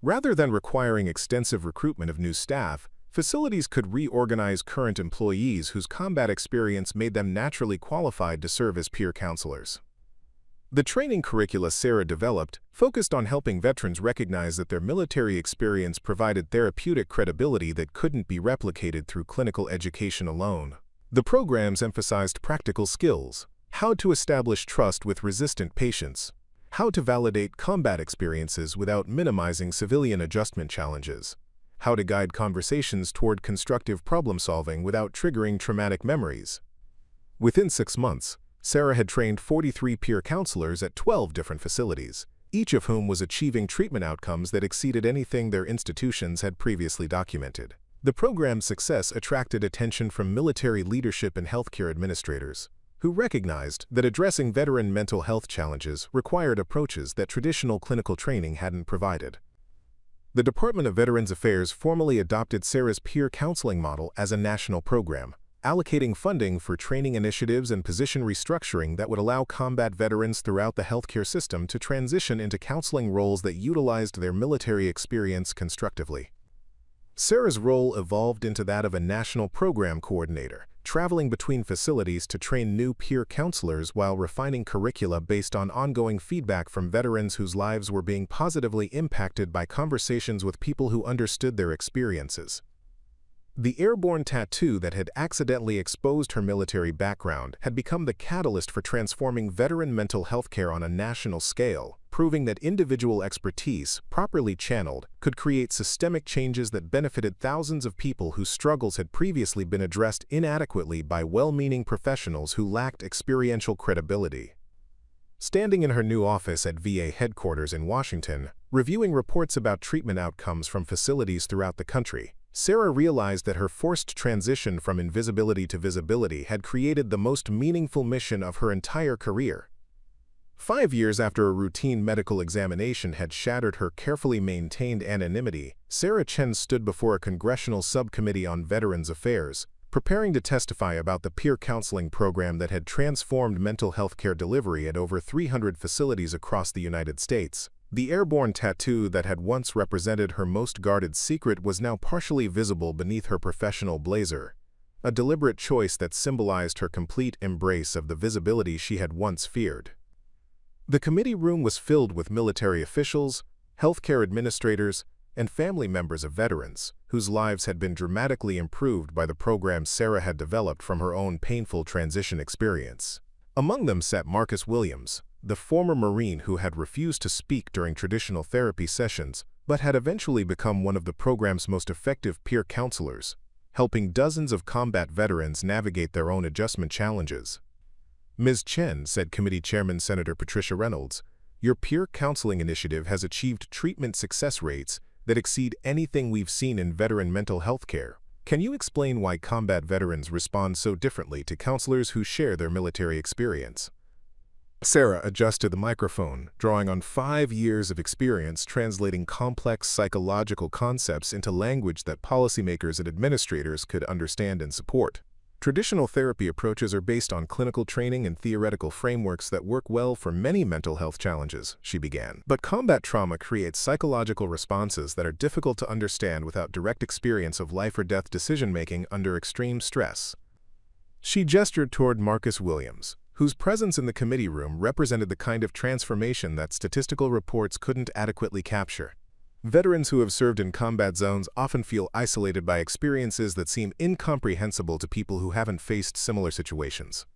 Rather than requiring extensive recruitment of new staff, facilities could reorganize current employees whose combat experience made them naturally qualified to serve as peer counselors. The training curricula Sarah developed focused on helping veterans recognize that their military experience provided therapeutic credibility that couldn't be replicated through clinical education alone. The programs emphasized practical skills: how to establish trust with resistant patients, how to validate combat experiences without minimizing civilian adjustment challenges, how to guide conversations toward constructive problem-solving without triggering traumatic memories. Within 6 months, Sarah had trained 43 peer counselors at 12 different facilities, each of whom was achieving treatment outcomes that exceeded anything their institutions had previously documented. The program's success attracted attention from military leadership and healthcare administrators, who recognized that addressing veteran mental health challenges required approaches that traditional clinical training hadn't provided. The Department of Veterans Affairs formally adopted Sarah's peer counseling model as a national program, allocating funding for training initiatives and position restructuring that would allow combat veterans throughout the healthcare system to transition into counseling roles that utilized their military experience constructively. Sarah's role evolved into that of a national program coordinator, traveling between facilities to train new peer counselors while refining curricula based on ongoing feedback from veterans whose lives were being positively impacted by conversations with people who understood their experiences. The Airborne tattoo that had accidentally exposed her military background had become the catalyst for transforming veteran mental health care on a national scale, proving that individual expertise, properly channeled, could create systemic changes that benefited thousands of people whose struggles had previously been addressed inadequately by well-meaning professionals who lacked experiential credibility. Standing in her new office at VA headquarters in Washington, reviewing reports about treatment outcomes from facilities throughout the country, Sarah realized that her forced transition from invisibility to visibility had created the most meaningful mission of her entire career. 5 years after a routine medical examination had shattered her carefully maintained anonymity, Sarah Chen stood before a congressional subcommittee on Veterans Affairs, preparing to testify about the peer counseling program that had transformed mental health care delivery at over 300 facilities across the United States. The Airborne tattoo that had once represented her most guarded secret was now partially visible beneath her professional blazer, a deliberate choice that symbolized her complete embrace of the visibility she had once feared. The committee room was filled with military officials, healthcare administrators, and family members of veterans, whose lives had been dramatically improved by the program Sarah had developed from her own painful transition experience. Among them sat Marcus Williams, the former Marine who had refused to speak during traditional therapy sessions, but had eventually become one of the program's most effective peer counselors, helping dozens of combat veterans navigate their own adjustment challenges. Ms. Chen, said Committee Chairman Senator Patricia Reynolds, "Your peer counseling initiative has achieved treatment success rates that exceed anything we've seen in veteran mental health care. Can you explain why combat veterans respond so differently to counselors who share their military experience?" Sarah adjusted the microphone, drawing on 5 years of experience translating complex psychological concepts into language that policymakers and administrators could understand and support. Traditional therapy approaches are based on clinical training and theoretical frameworks that work well for many mental health challenges, she began. But combat trauma creates psychological responses that are difficult to understand without direct experience of life-or-death decision-making under extreme stress. She gestured toward Marcus Williams, whose presence in the committee room represented the kind of transformation that statistical reports couldn't adequately capture. Veterans who have served in combat zones often feel isolated by experiences that seem incomprehensible to people who haven't faced similar situations.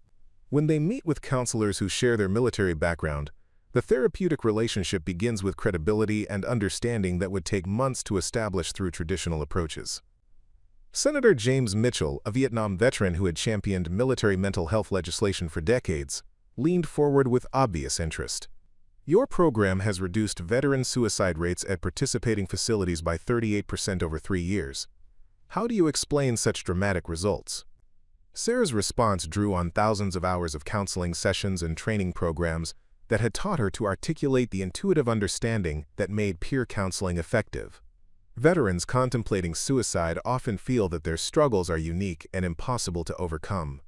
When they meet with counselors who share their military background, the therapeutic relationship begins with credibility and understanding that would take months to establish through traditional approaches. Senator James Mitchell, a Vietnam veteran who had championed military mental health legislation for decades, leaned forward with obvious interest. "Your program has reduced veteran suicide rates at participating facilities by 38% over 3 years. How do you explain such dramatic results?" Sarah's response drew on thousands of hours of counseling sessions and training programs that had taught her to articulate the intuitive understanding that made peer counseling effective. Veterans contemplating suicide often feel that their struggles are unique and impossible to overcome.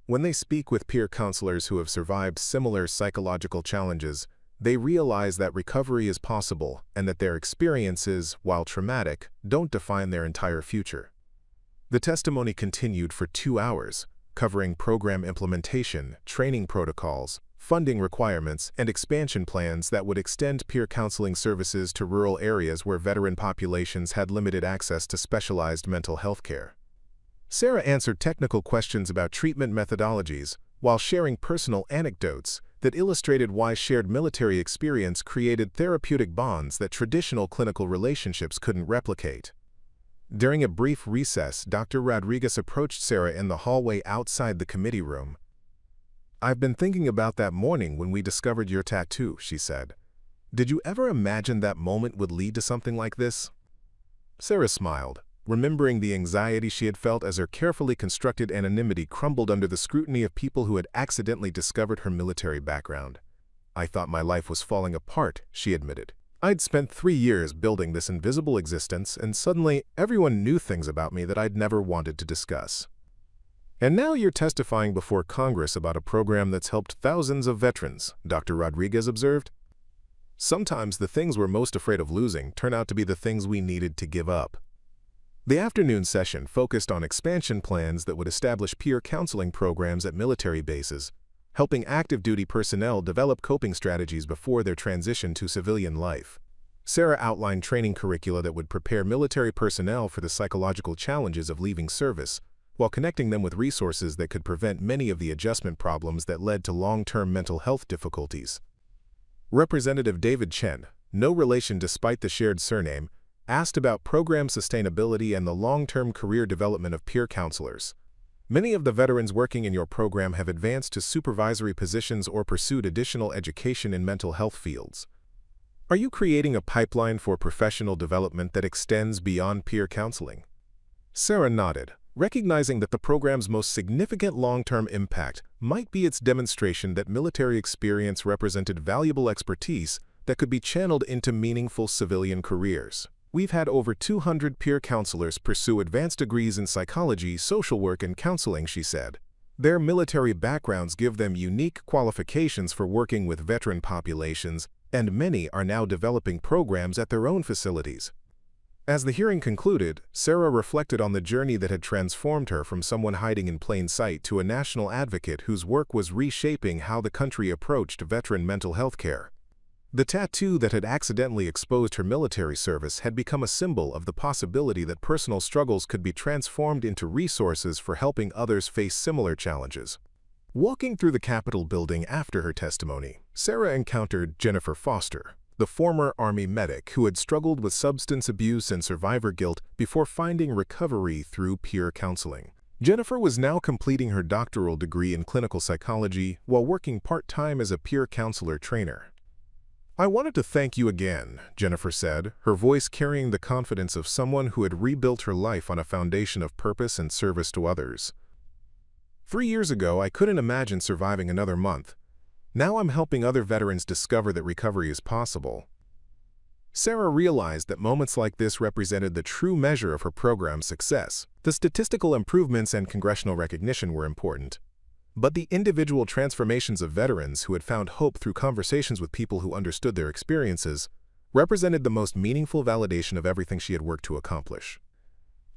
When they speak with peer counselors who have survived similar psychological challenges, they realize that recovery is possible and that their experiences, while traumatic, don't define their entire future. The testimony continued for 2 hours, covering program implementation, training protocols, funding requirements, and expansion plans that would extend peer counseling services to rural areas where veteran populations had limited access to specialized mental health care. Sarah answered technical questions about treatment methodologies while sharing personal anecdotes that illustrated why shared military experience created therapeutic bonds that traditional clinical relationships couldn't replicate. During a brief recess, Dr. Rodriguez approached Sarah in the hallway outside the committee room. "I've been thinking about that morning when we discovered your tattoo," she said. "Did you ever imagine that moment would lead to something like this?" Sarah smiled, remembering the anxiety she had felt as her carefully constructed anonymity crumbled under the scrutiny of people who had accidentally discovered her military background. "I thought my life was falling apart," she admitted. "I'd spent 3 years building this invisible existence, and suddenly everyone knew things about me that I'd never wanted to discuss." "And now you're testifying before Congress about a program that's helped thousands of veterans," Dr. Rodriguez observed. "Sometimes the things we're most afraid of losing turn out to be the things we needed to give up." The afternoon session focused on expansion plans that would establish peer counseling programs at military bases, helping active duty personnel develop coping strategies before their transition to civilian life. Sarah outlined training curricula that would prepare military personnel for the psychological challenges of leaving service, while connecting them with resources that could prevent many of the adjustment problems that led to long-term mental health difficulties. Representative David Chen, no relation despite the shared surname, asked about program sustainability and the long-term career development of peer counselors. Many of the veterans working in your program have advanced to supervisory positions or pursued additional education in mental health fields. Are you creating a pipeline for professional development that extends beyond peer counseling? Sarah nodded, recognizing that the program's most significant long-term impact might be its demonstration that military experience represented valuable expertise that could be channeled into meaningful civilian careers. We've had over 200 peer counselors pursue advanced degrees in psychology, social work, and counseling, she said. Their military backgrounds give them unique qualifications for working with veteran populations, and many are now developing programs at their own facilities. As the hearing concluded, Sarah reflected on the journey that had transformed her from someone hiding in plain sight to a national advocate whose work was reshaping how the country approached veteran mental health care. The tattoo that had accidentally exposed her military service had become a symbol of the possibility that personal struggles could be transformed into resources for helping others face similar challenges. Walking through the Capitol building after her testimony, Sarah encountered Jennifer Foster, the former Army medic who had struggled with substance abuse and survivor guilt before finding recovery through peer counseling. Jennifer was now completing her doctoral degree in clinical psychology while working part-time as a peer counselor trainer. "I wanted to thank you again," Jennifer said, her voice carrying the confidence of someone who had rebuilt her life on a foundation of purpose and service to others. 3 years ago, I couldn't imagine surviving another month. Now I'm helping other veterans discover that recovery is possible. Sarah realized that moments like this represented the true measure of her program's success. The statistical improvements and congressional recognition were important, but the individual transformations of veterans who had found hope through conversations with people who understood their experiences represented the most meaningful validation of everything she had worked to accomplish.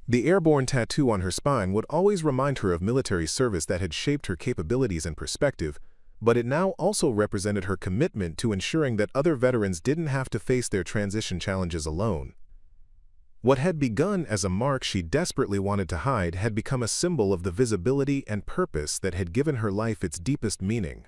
The Airborne tattoo on her spine would always remind her of military service that had shaped her capabilities and perspective, but it now also represented her commitment to ensuring that other veterans didn't have to face their transition challenges alone. What had begun as a mark she desperately wanted to hide had become a symbol of the visibility and purpose that had given her life its deepest meaning.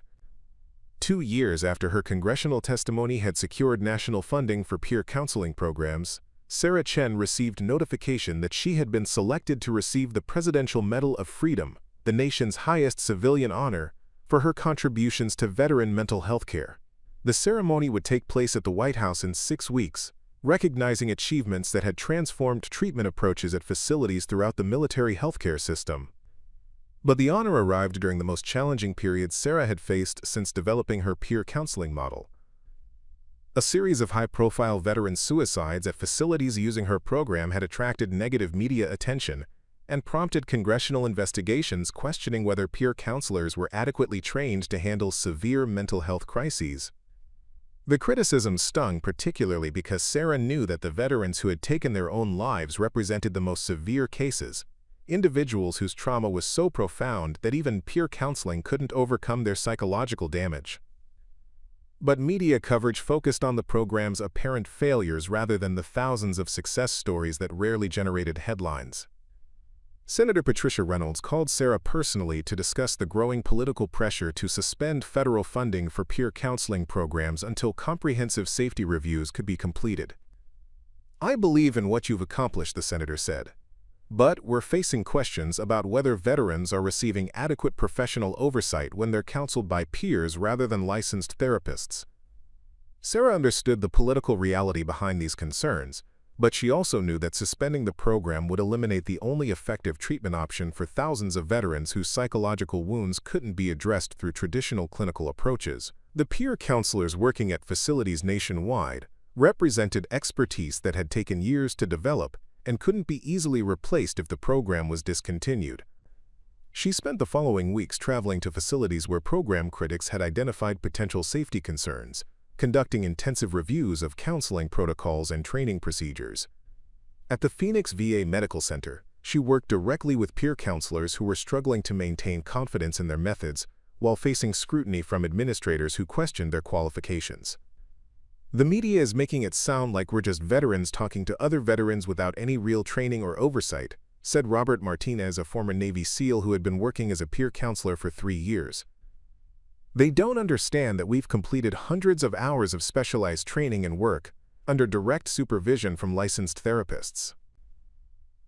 2 years after her congressional testimony had secured national funding for peer counseling programs, Sarah Chen received notification that she had been selected to receive the Presidential Medal of Freedom, the nation's highest civilian honor, for her contributions to veteran mental health care. The ceremony would take place at the White House in 6 weeks, recognizing achievements that had transformed treatment approaches at facilities throughout the military healthcare system. But the honor arrived during the most challenging period Sarah had faced since developing her peer counseling model. A series of high-profile veteran suicides at facilities using her program had attracted negative media attention and prompted congressional investigations questioning whether peer counselors were adequately trained to handle severe mental health crises. The criticism stung particularly because Sarah knew that the veterans who had taken their own lives represented the most severe cases, individuals whose trauma was so profound that even peer counseling couldn't overcome their psychological damage. But media coverage focused on the program's apparent failures rather than the thousands of success stories that rarely generated headlines. Senator Patricia Reynolds called Sarah personally to discuss the growing political pressure to suspend federal funding for peer counseling programs until comprehensive safety reviews could be completed. "I believe in what you've accomplished," the senator said, "but we're facing questions about whether veterans are receiving adequate professional oversight when they're counseled by peers rather than licensed therapists." Sarah understood the political reality behind these concerns, but she also knew that suspending the program would eliminate the only effective treatment option for thousands of veterans whose psychological wounds couldn't be addressed through traditional clinical approaches. The peer counselors working at facilities nationwide represented expertise that had taken years to develop and couldn't be easily replaced if the program was discontinued. She spent the following weeks traveling to facilities where program critics had identified potential safety concerns, conducting intensive reviews of counseling protocols and training procedures. At the Phoenix VA Medical Center, she worked directly with peer counselors who were struggling to maintain confidence in their methods while facing scrutiny from administrators who questioned their qualifications. "The media is making it sound like we're just veterans talking to other veterans without any real training or oversight," said Robert Martinez, a former Navy SEAL who had been working as a peer counselor for 3 years. They don't understand that we've completed hundreds of hours of specialized training and work, under direct supervision from licensed therapists.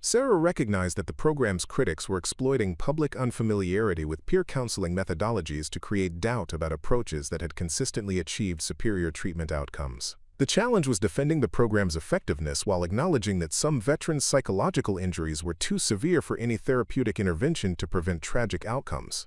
Sarah recognized that the program's critics were exploiting public unfamiliarity with peer counseling methodologies to create doubt about approaches that had consistently achieved superior treatment outcomes. The challenge was defending the program's effectiveness while acknowledging that some veterans' psychological injuries were too severe for any therapeutic intervention to prevent tragic outcomes.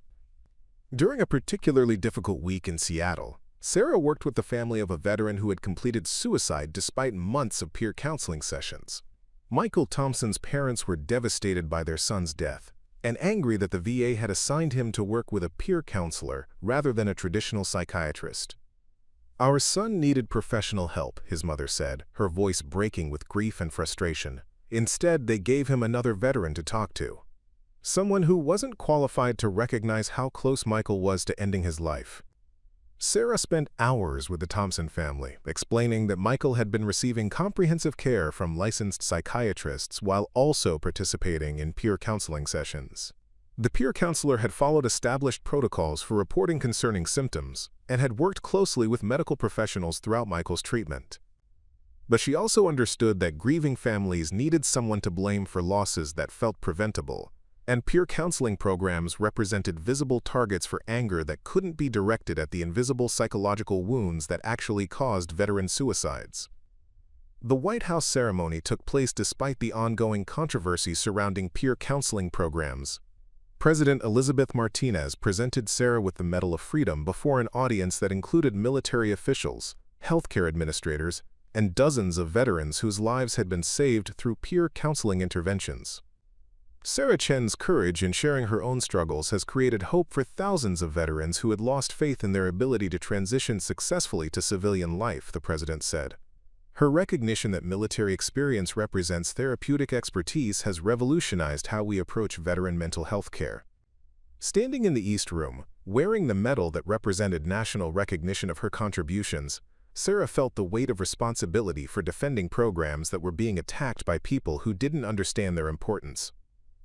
During a particularly difficult week in Seattle, Sarah worked with the family of a veteran who had completed suicide despite months of peer counseling sessions. Michael Thompson's parents were devastated by their son's death and angry that the VA had assigned him to work with a peer counselor rather than a traditional psychiatrist. "Our son needed professional help," his mother said, her voice breaking with grief and frustration. Instead, they gave him another veteran to talk to. Someone who wasn't qualified to recognize how close Michael was to ending his life. Sarah spent hours with the Thompson family, explaining that Michael had been receiving comprehensive care from licensed psychiatrists while also participating in peer counseling sessions. The peer counselor had followed established protocols for reporting concerning symptoms and had worked closely with medical professionals throughout Michael's treatment. But she also understood that grieving families needed someone to blame for losses that felt preventable, and peer counseling programs represented visible targets for anger that couldn't be directed at the invisible psychological wounds that actually caused veteran suicides. The White House ceremony took place despite the ongoing controversy surrounding peer counseling programs. President Elizabeth Martinez presented Sarah with the Medal of Freedom before an audience that included military officials, healthcare administrators, and dozens of veterans whose lives had been saved through peer counseling interventions. Sarah Chen's courage in sharing her own struggles has created hope for thousands of veterans who had lost faith in their ability to transition successfully to civilian life, the president said. Her recognition that military experience represents therapeutic expertise has revolutionized how we approach veteran mental health care. Standing in the East Room, wearing the medal that represented national recognition of her contributions, Sarah felt the weight of responsibility for defending programs that were being attacked by people who didn't understand their importance.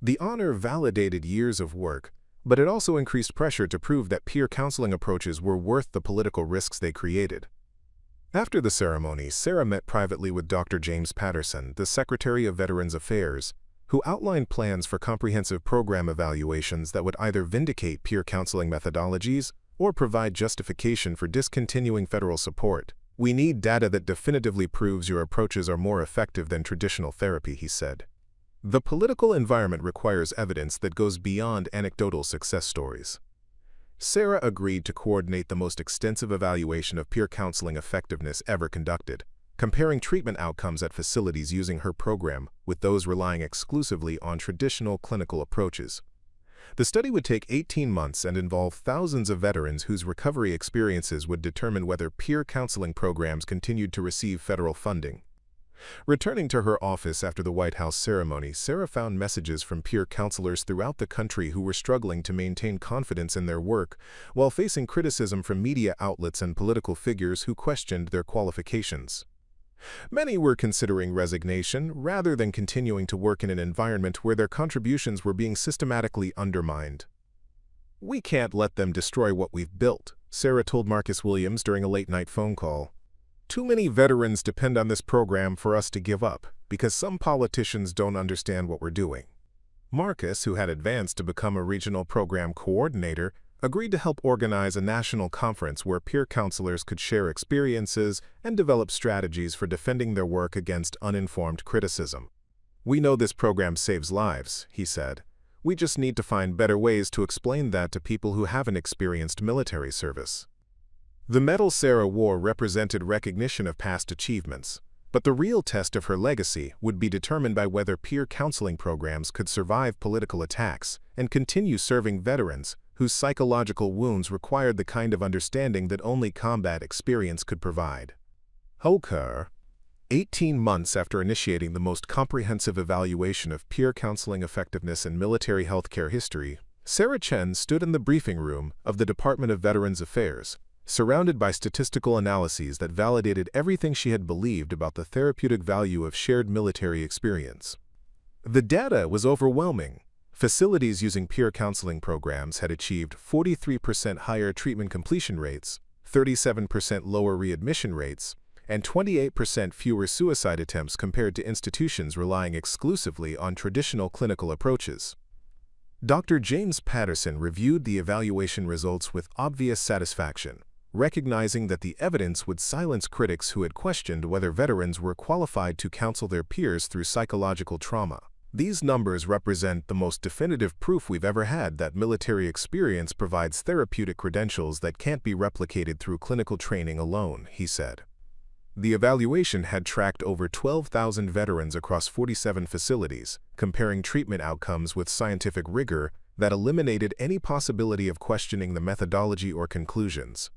The honor validated years of work, but it also increased pressure to prove that peer counseling approaches were worth the political risks they created. After the ceremony, Sarah met privately with Dr. James Patterson, the Secretary of Veterans Affairs, who outlined plans for comprehensive program evaluations that would either vindicate peer counseling methodologies or provide justification for discontinuing federal support. "We need data that definitively proves your approaches are more effective than traditional therapy," he said. The political environment requires evidence that goes beyond anecdotal success stories. Sarah agreed to coordinate the most extensive evaluation of peer counseling effectiveness ever conducted, comparing treatment outcomes at facilities using her program with those relying exclusively on traditional clinical approaches. The study would take 18 months and involve thousands of veterans whose recovery experiences would determine whether peer counseling programs continued to receive federal funding. Returning to her office after the White House ceremony, Sarah found messages from peer counselors throughout the country who were struggling to maintain confidence in their work while facing criticism from media outlets and political figures who questioned their qualifications. Many were considering resignation rather than continuing to work in an environment where their contributions were being systematically undermined. "We can't let them destroy what we've built," Sarah told Marcus Williams during a late-night phone call. "Too many veterans depend on this program for us to give up, because some politicians don't understand what we're doing." Marcus, who had advanced to become a regional program coordinator, agreed to help organize a national conference where peer counselors could share experiences and develop strategies for defending their work against uninformed criticism. "We know this program saves lives," he said. "We just need to find better ways to explain that to people who haven't experienced military service." The medal Sarah wore represented recognition of past achievements, but the real test of her legacy would be determined by whether peer counseling programs could survive political attacks and continue serving veterans whose psychological wounds required the kind of understanding that only combat experience could provide. However, 18 months after initiating the most comprehensive evaluation of peer counseling effectiveness in military healthcare history, Sarah Chen stood in the briefing room of the Department of Veterans Affairs, surrounded by statistical analyses that validated everything she had believed about the therapeutic value of shared military experience. The data was overwhelming. Facilities using peer counseling programs had achieved 43% higher treatment completion rates, 37% lower readmission rates, and 28% fewer suicide attempts compared to institutions relying exclusively on traditional clinical approaches. Dr. James Patterson reviewed the evaluation results with obvious satisfaction, recognizing that the evidence would silence critics who had questioned whether veterans were qualified to counsel their peers through psychological trauma. These numbers represent the most definitive proof we've ever had that military experience provides therapeutic credentials that can't be replicated through clinical training alone, he said. The evaluation had tracked over 12,000 veterans across 47 facilities, comparing treatment outcomes with scientific rigor that eliminated any possibility of questioning the methodology or conclusions.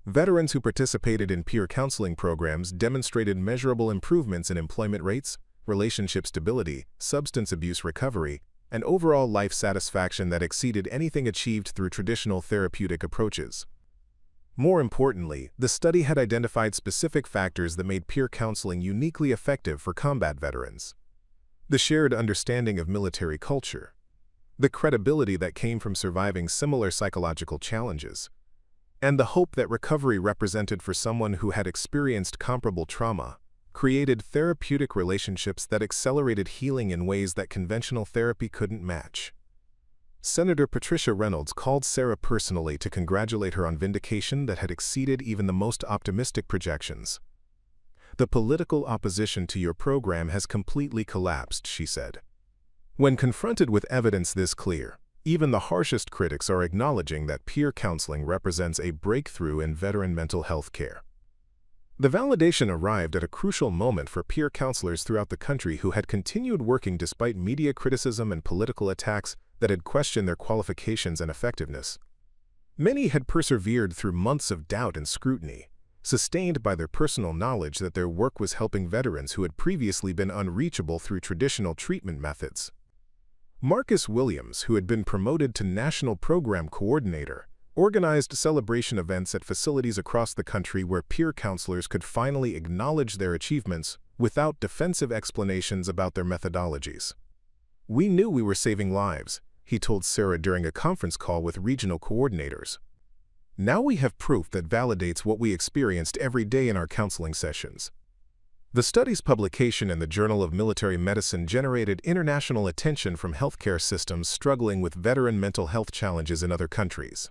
Veterans who participated in peer counseling programs demonstrated measurable improvements in employment rates, relationship stability, substance abuse recovery, and overall life satisfaction that exceeded anything achieved through traditional therapeutic approaches. More importantly, the study had identified specific factors that made peer counseling uniquely effective for combat veterans. The shared understanding of military culture, the credibility that came from surviving similar psychological challenges, and the hope that recovery represented for someone who had experienced comparable trauma, created therapeutic relationships that accelerated healing in ways that conventional therapy couldn't match. Senator Patricia Reynolds called Sarah personally to congratulate her on vindication that had exceeded even the most optimistic projections. "The political opposition to your program has completely collapsed," she said. When confronted with evidence this clear, even the harshest critics are acknowledging that peer counseling represents a breakthrough in veteran mental health care. The validation arrived at a crucial moment for peer counselors throughout the country who had continued working despite media criticism and political attacks that had questioned their qualifications and effectiveness. Many had persevered through months of doubt and scrutiny, sustained by their personal knowledge that their work was helping veterans who had previously been unreachable through traditional treatment methods. Marcus Williams, who had been promoted to National Program Coordinator, organized celebration events at facilities across the country where peer counselors could finally acknowledge their achievements without defensive explanations about their methodologies. "We knew we were saving lives," he told Sarah during a conference call with regional coordinators. "Now we have proof that validates what we experienced every day in our counseling sessions." The study's publication in the Journal of Military Medicine generated international attention from healthcare systems struggling with veteran mental health challenges in other countries.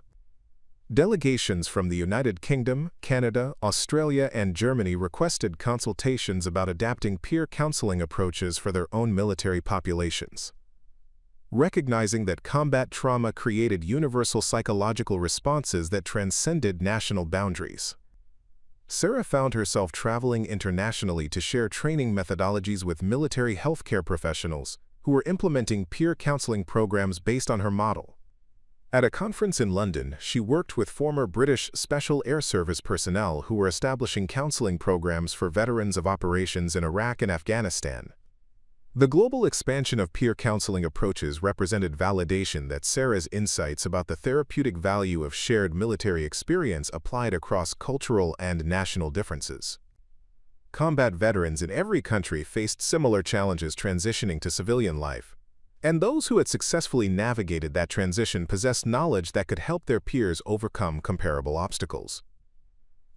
Delegations from the United Kingdom, Canada, Australia, and Germany requested consultations about adapting peer counseling approaches for their own military populations. Recognizing that combat trauma created universal psychological responses that transcended national boundaries, Sarah found herself traveling internationally to share training methodologies with military healthcare professionals who were implementing peer counseling programs based on her model. At a conference in London, she worked with former British Special Air Service personnel who were establishing counseling programs for veterans of operations in Iraq and Afghanistan. The global expansion of peer counseling approaches represented validation that Sarah's insights about the therapeutic value of shared military experience applied across cultural and national differences. Combat veterans in every country faced similar challenges transitioning to civilian life, and those who had successfully navigated that transition possessed knowledge that could help their peers overcome comparable obstacles.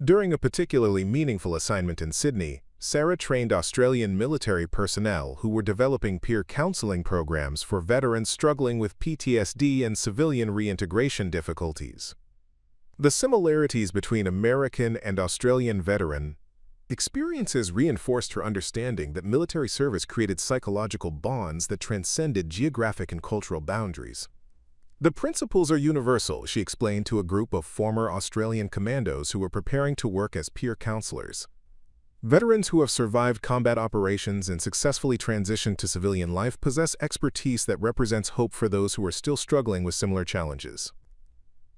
During a particularly meaningful assignment in Sydney, Sarah trained Australian military personnel who were developing peer counseling programs for veterans struggling with PTSD and civilian reintegration difficulties. The similarities between American and Australian veteran experiences reinforced her understanding that military service created psychological bonds that transcended geographic and cultural boundaries. "The principles are universal," she explained to a group of former Australian commandos who were preparing to work as peer counselors. Veterans who have survived combat operations and successfully transitioned to civilian life possess expertise that represents hope for those who are still struggling with similar challenges.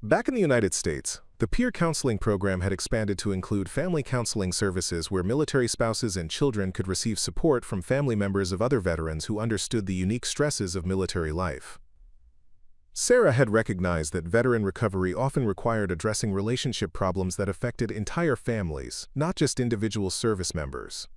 Back in the United States, the peer counseling program had expanded to include family counseling services where military spouses and children could receive support from family members of other veterans who understood the unique stresses of military life. Sarah had recognized that veteran recovery often required addressing relationship problems that affected entire families, not just individual service members.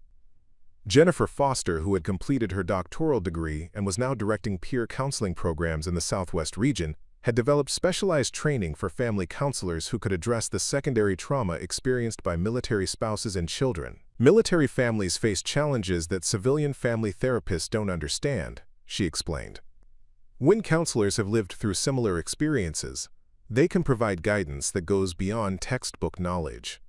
Jennifer Foster, who had completed her doctoral degree and was now directing peer counseling programs in the Southwest region, had developed specialized training for family counselors who could address the secondary trauma experienced by military spouses and children. Military families face challenges that civilian family therapists don't understand, she explained. When counselors have lived through similar experiences, they can provide guidance that goes beyond textbook knowledge.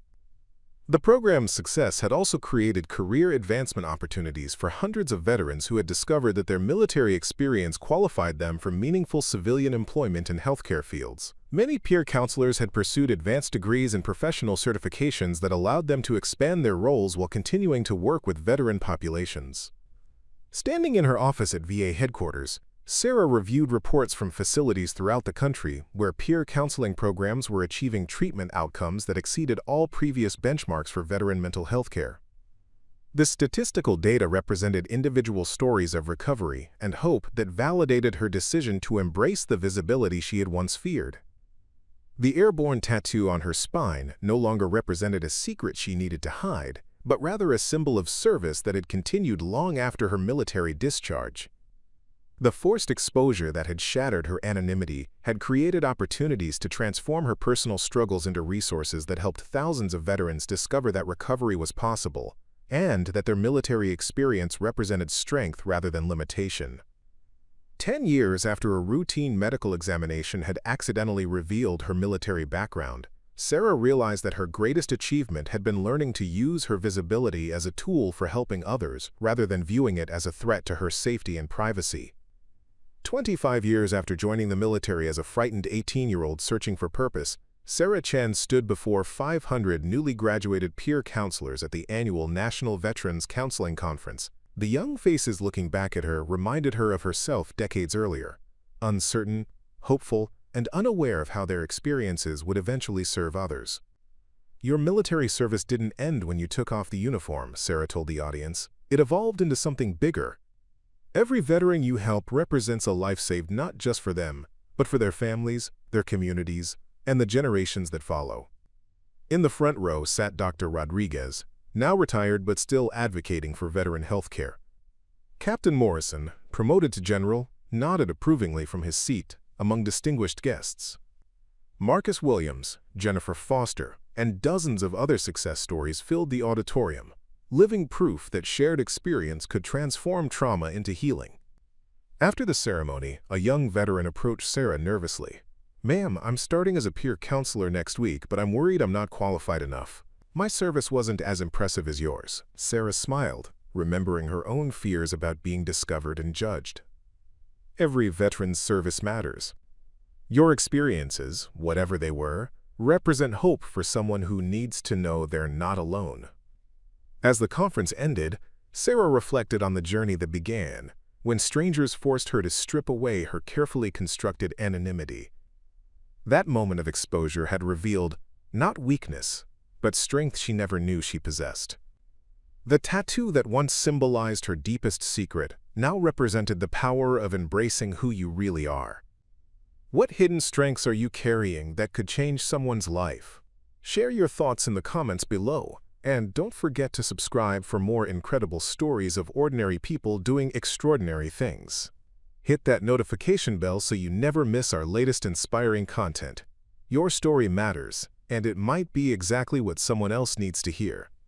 The program's success had also created career advancement opportunities for hundreds of veterans who had discovered that their military experience qualified them for meaningful civilian employment in healthcare fields. Many peer counselors had pursued advanced degrees and professional certifications that allowed them to expand their roles while continuing to work with veteran populations. Standing in her office at VA headquarters, Sarah reviewed reports from facilities throughout the country where peer counseling programs were achieving treatment outcomes that exceeded all previous benchmarks for veteran mental health care. This statistical data represented individual stories of recovery and hope that validated her decision to embrace the visibility she had once feared. The Airborne tattoo on her spine no longer represented a secret she needed to hide, but rather a symbol of service that had continued long after her military discharge. The forced exposure that had shattered her anonymity had created opportunities to transform her personal struggles into resources that helped thousands of veterans discover that recovery was possible and that their military experience represented strength rather than limitation. 10 years after a routine medical examination had accidentally revealed her military background, Sarah realized that her greatest achievement had been learning to use her visibility as a tool for helping others rather than viewing it as a threat to her safety and privacy. 25 years after joining the military as a frightened 18-year-old searching for purpose, Sarah Chen stood before 500 newly graduated peer counselors at the annual National Veterans Counseling Conference. The young faces looking back at her reminded her of herself decades earlier, uncertain, hopeful, and unaware of how their experiences would eventually serve others. "Your military service didn't end when you took off the uniform," Sarah told the audience. "It evolved into something bigger. Every veteran you help represents a life saved not just for them, but for their families, their communities, and the generations that follow." In the front row sat Dr. Rodriguez, now retired but still advocating for veteran health care. Captain Morrison, promoted to general, nodded approvingly from his seat among distinguished guests. Marcus Williams, Jennifer Foster, and dozens of other success stories filled the auditorium, living proof that shared experience could transform trauma into healing. After the ceremony, a young veteran approached Sarah nervously. "Ma'am, I'm starting as a peer counselor next week, but I'm worried I'm not qualified enough. My service wasn't as impressive as yours." Sarah smiled, remembering her own fears about being discovered and judged. Every veteran's service matters. Your experiences, whatever they were, represent hope for someone who needs to know they're not alone. As the conference ended, Sarah reflected on the journey that began when strangers forced her to strip away her carefully constructed anonymity. That moment of exposure had revealed not weakness, but strength she never knew she possessed. The tattoo that once symbolized her deepest secret now represented the power of embracing who you really are. What hidden strengths are you carrying that could change someone's life? Share your thoughts in the comments below. And don't forget to subscribe for more incredible stories of ordinary people doing extraordinary things. Hit that notification bell so you never miss our latest inspiring content. Your story matters, and it might be exactly what someone else needs to hear.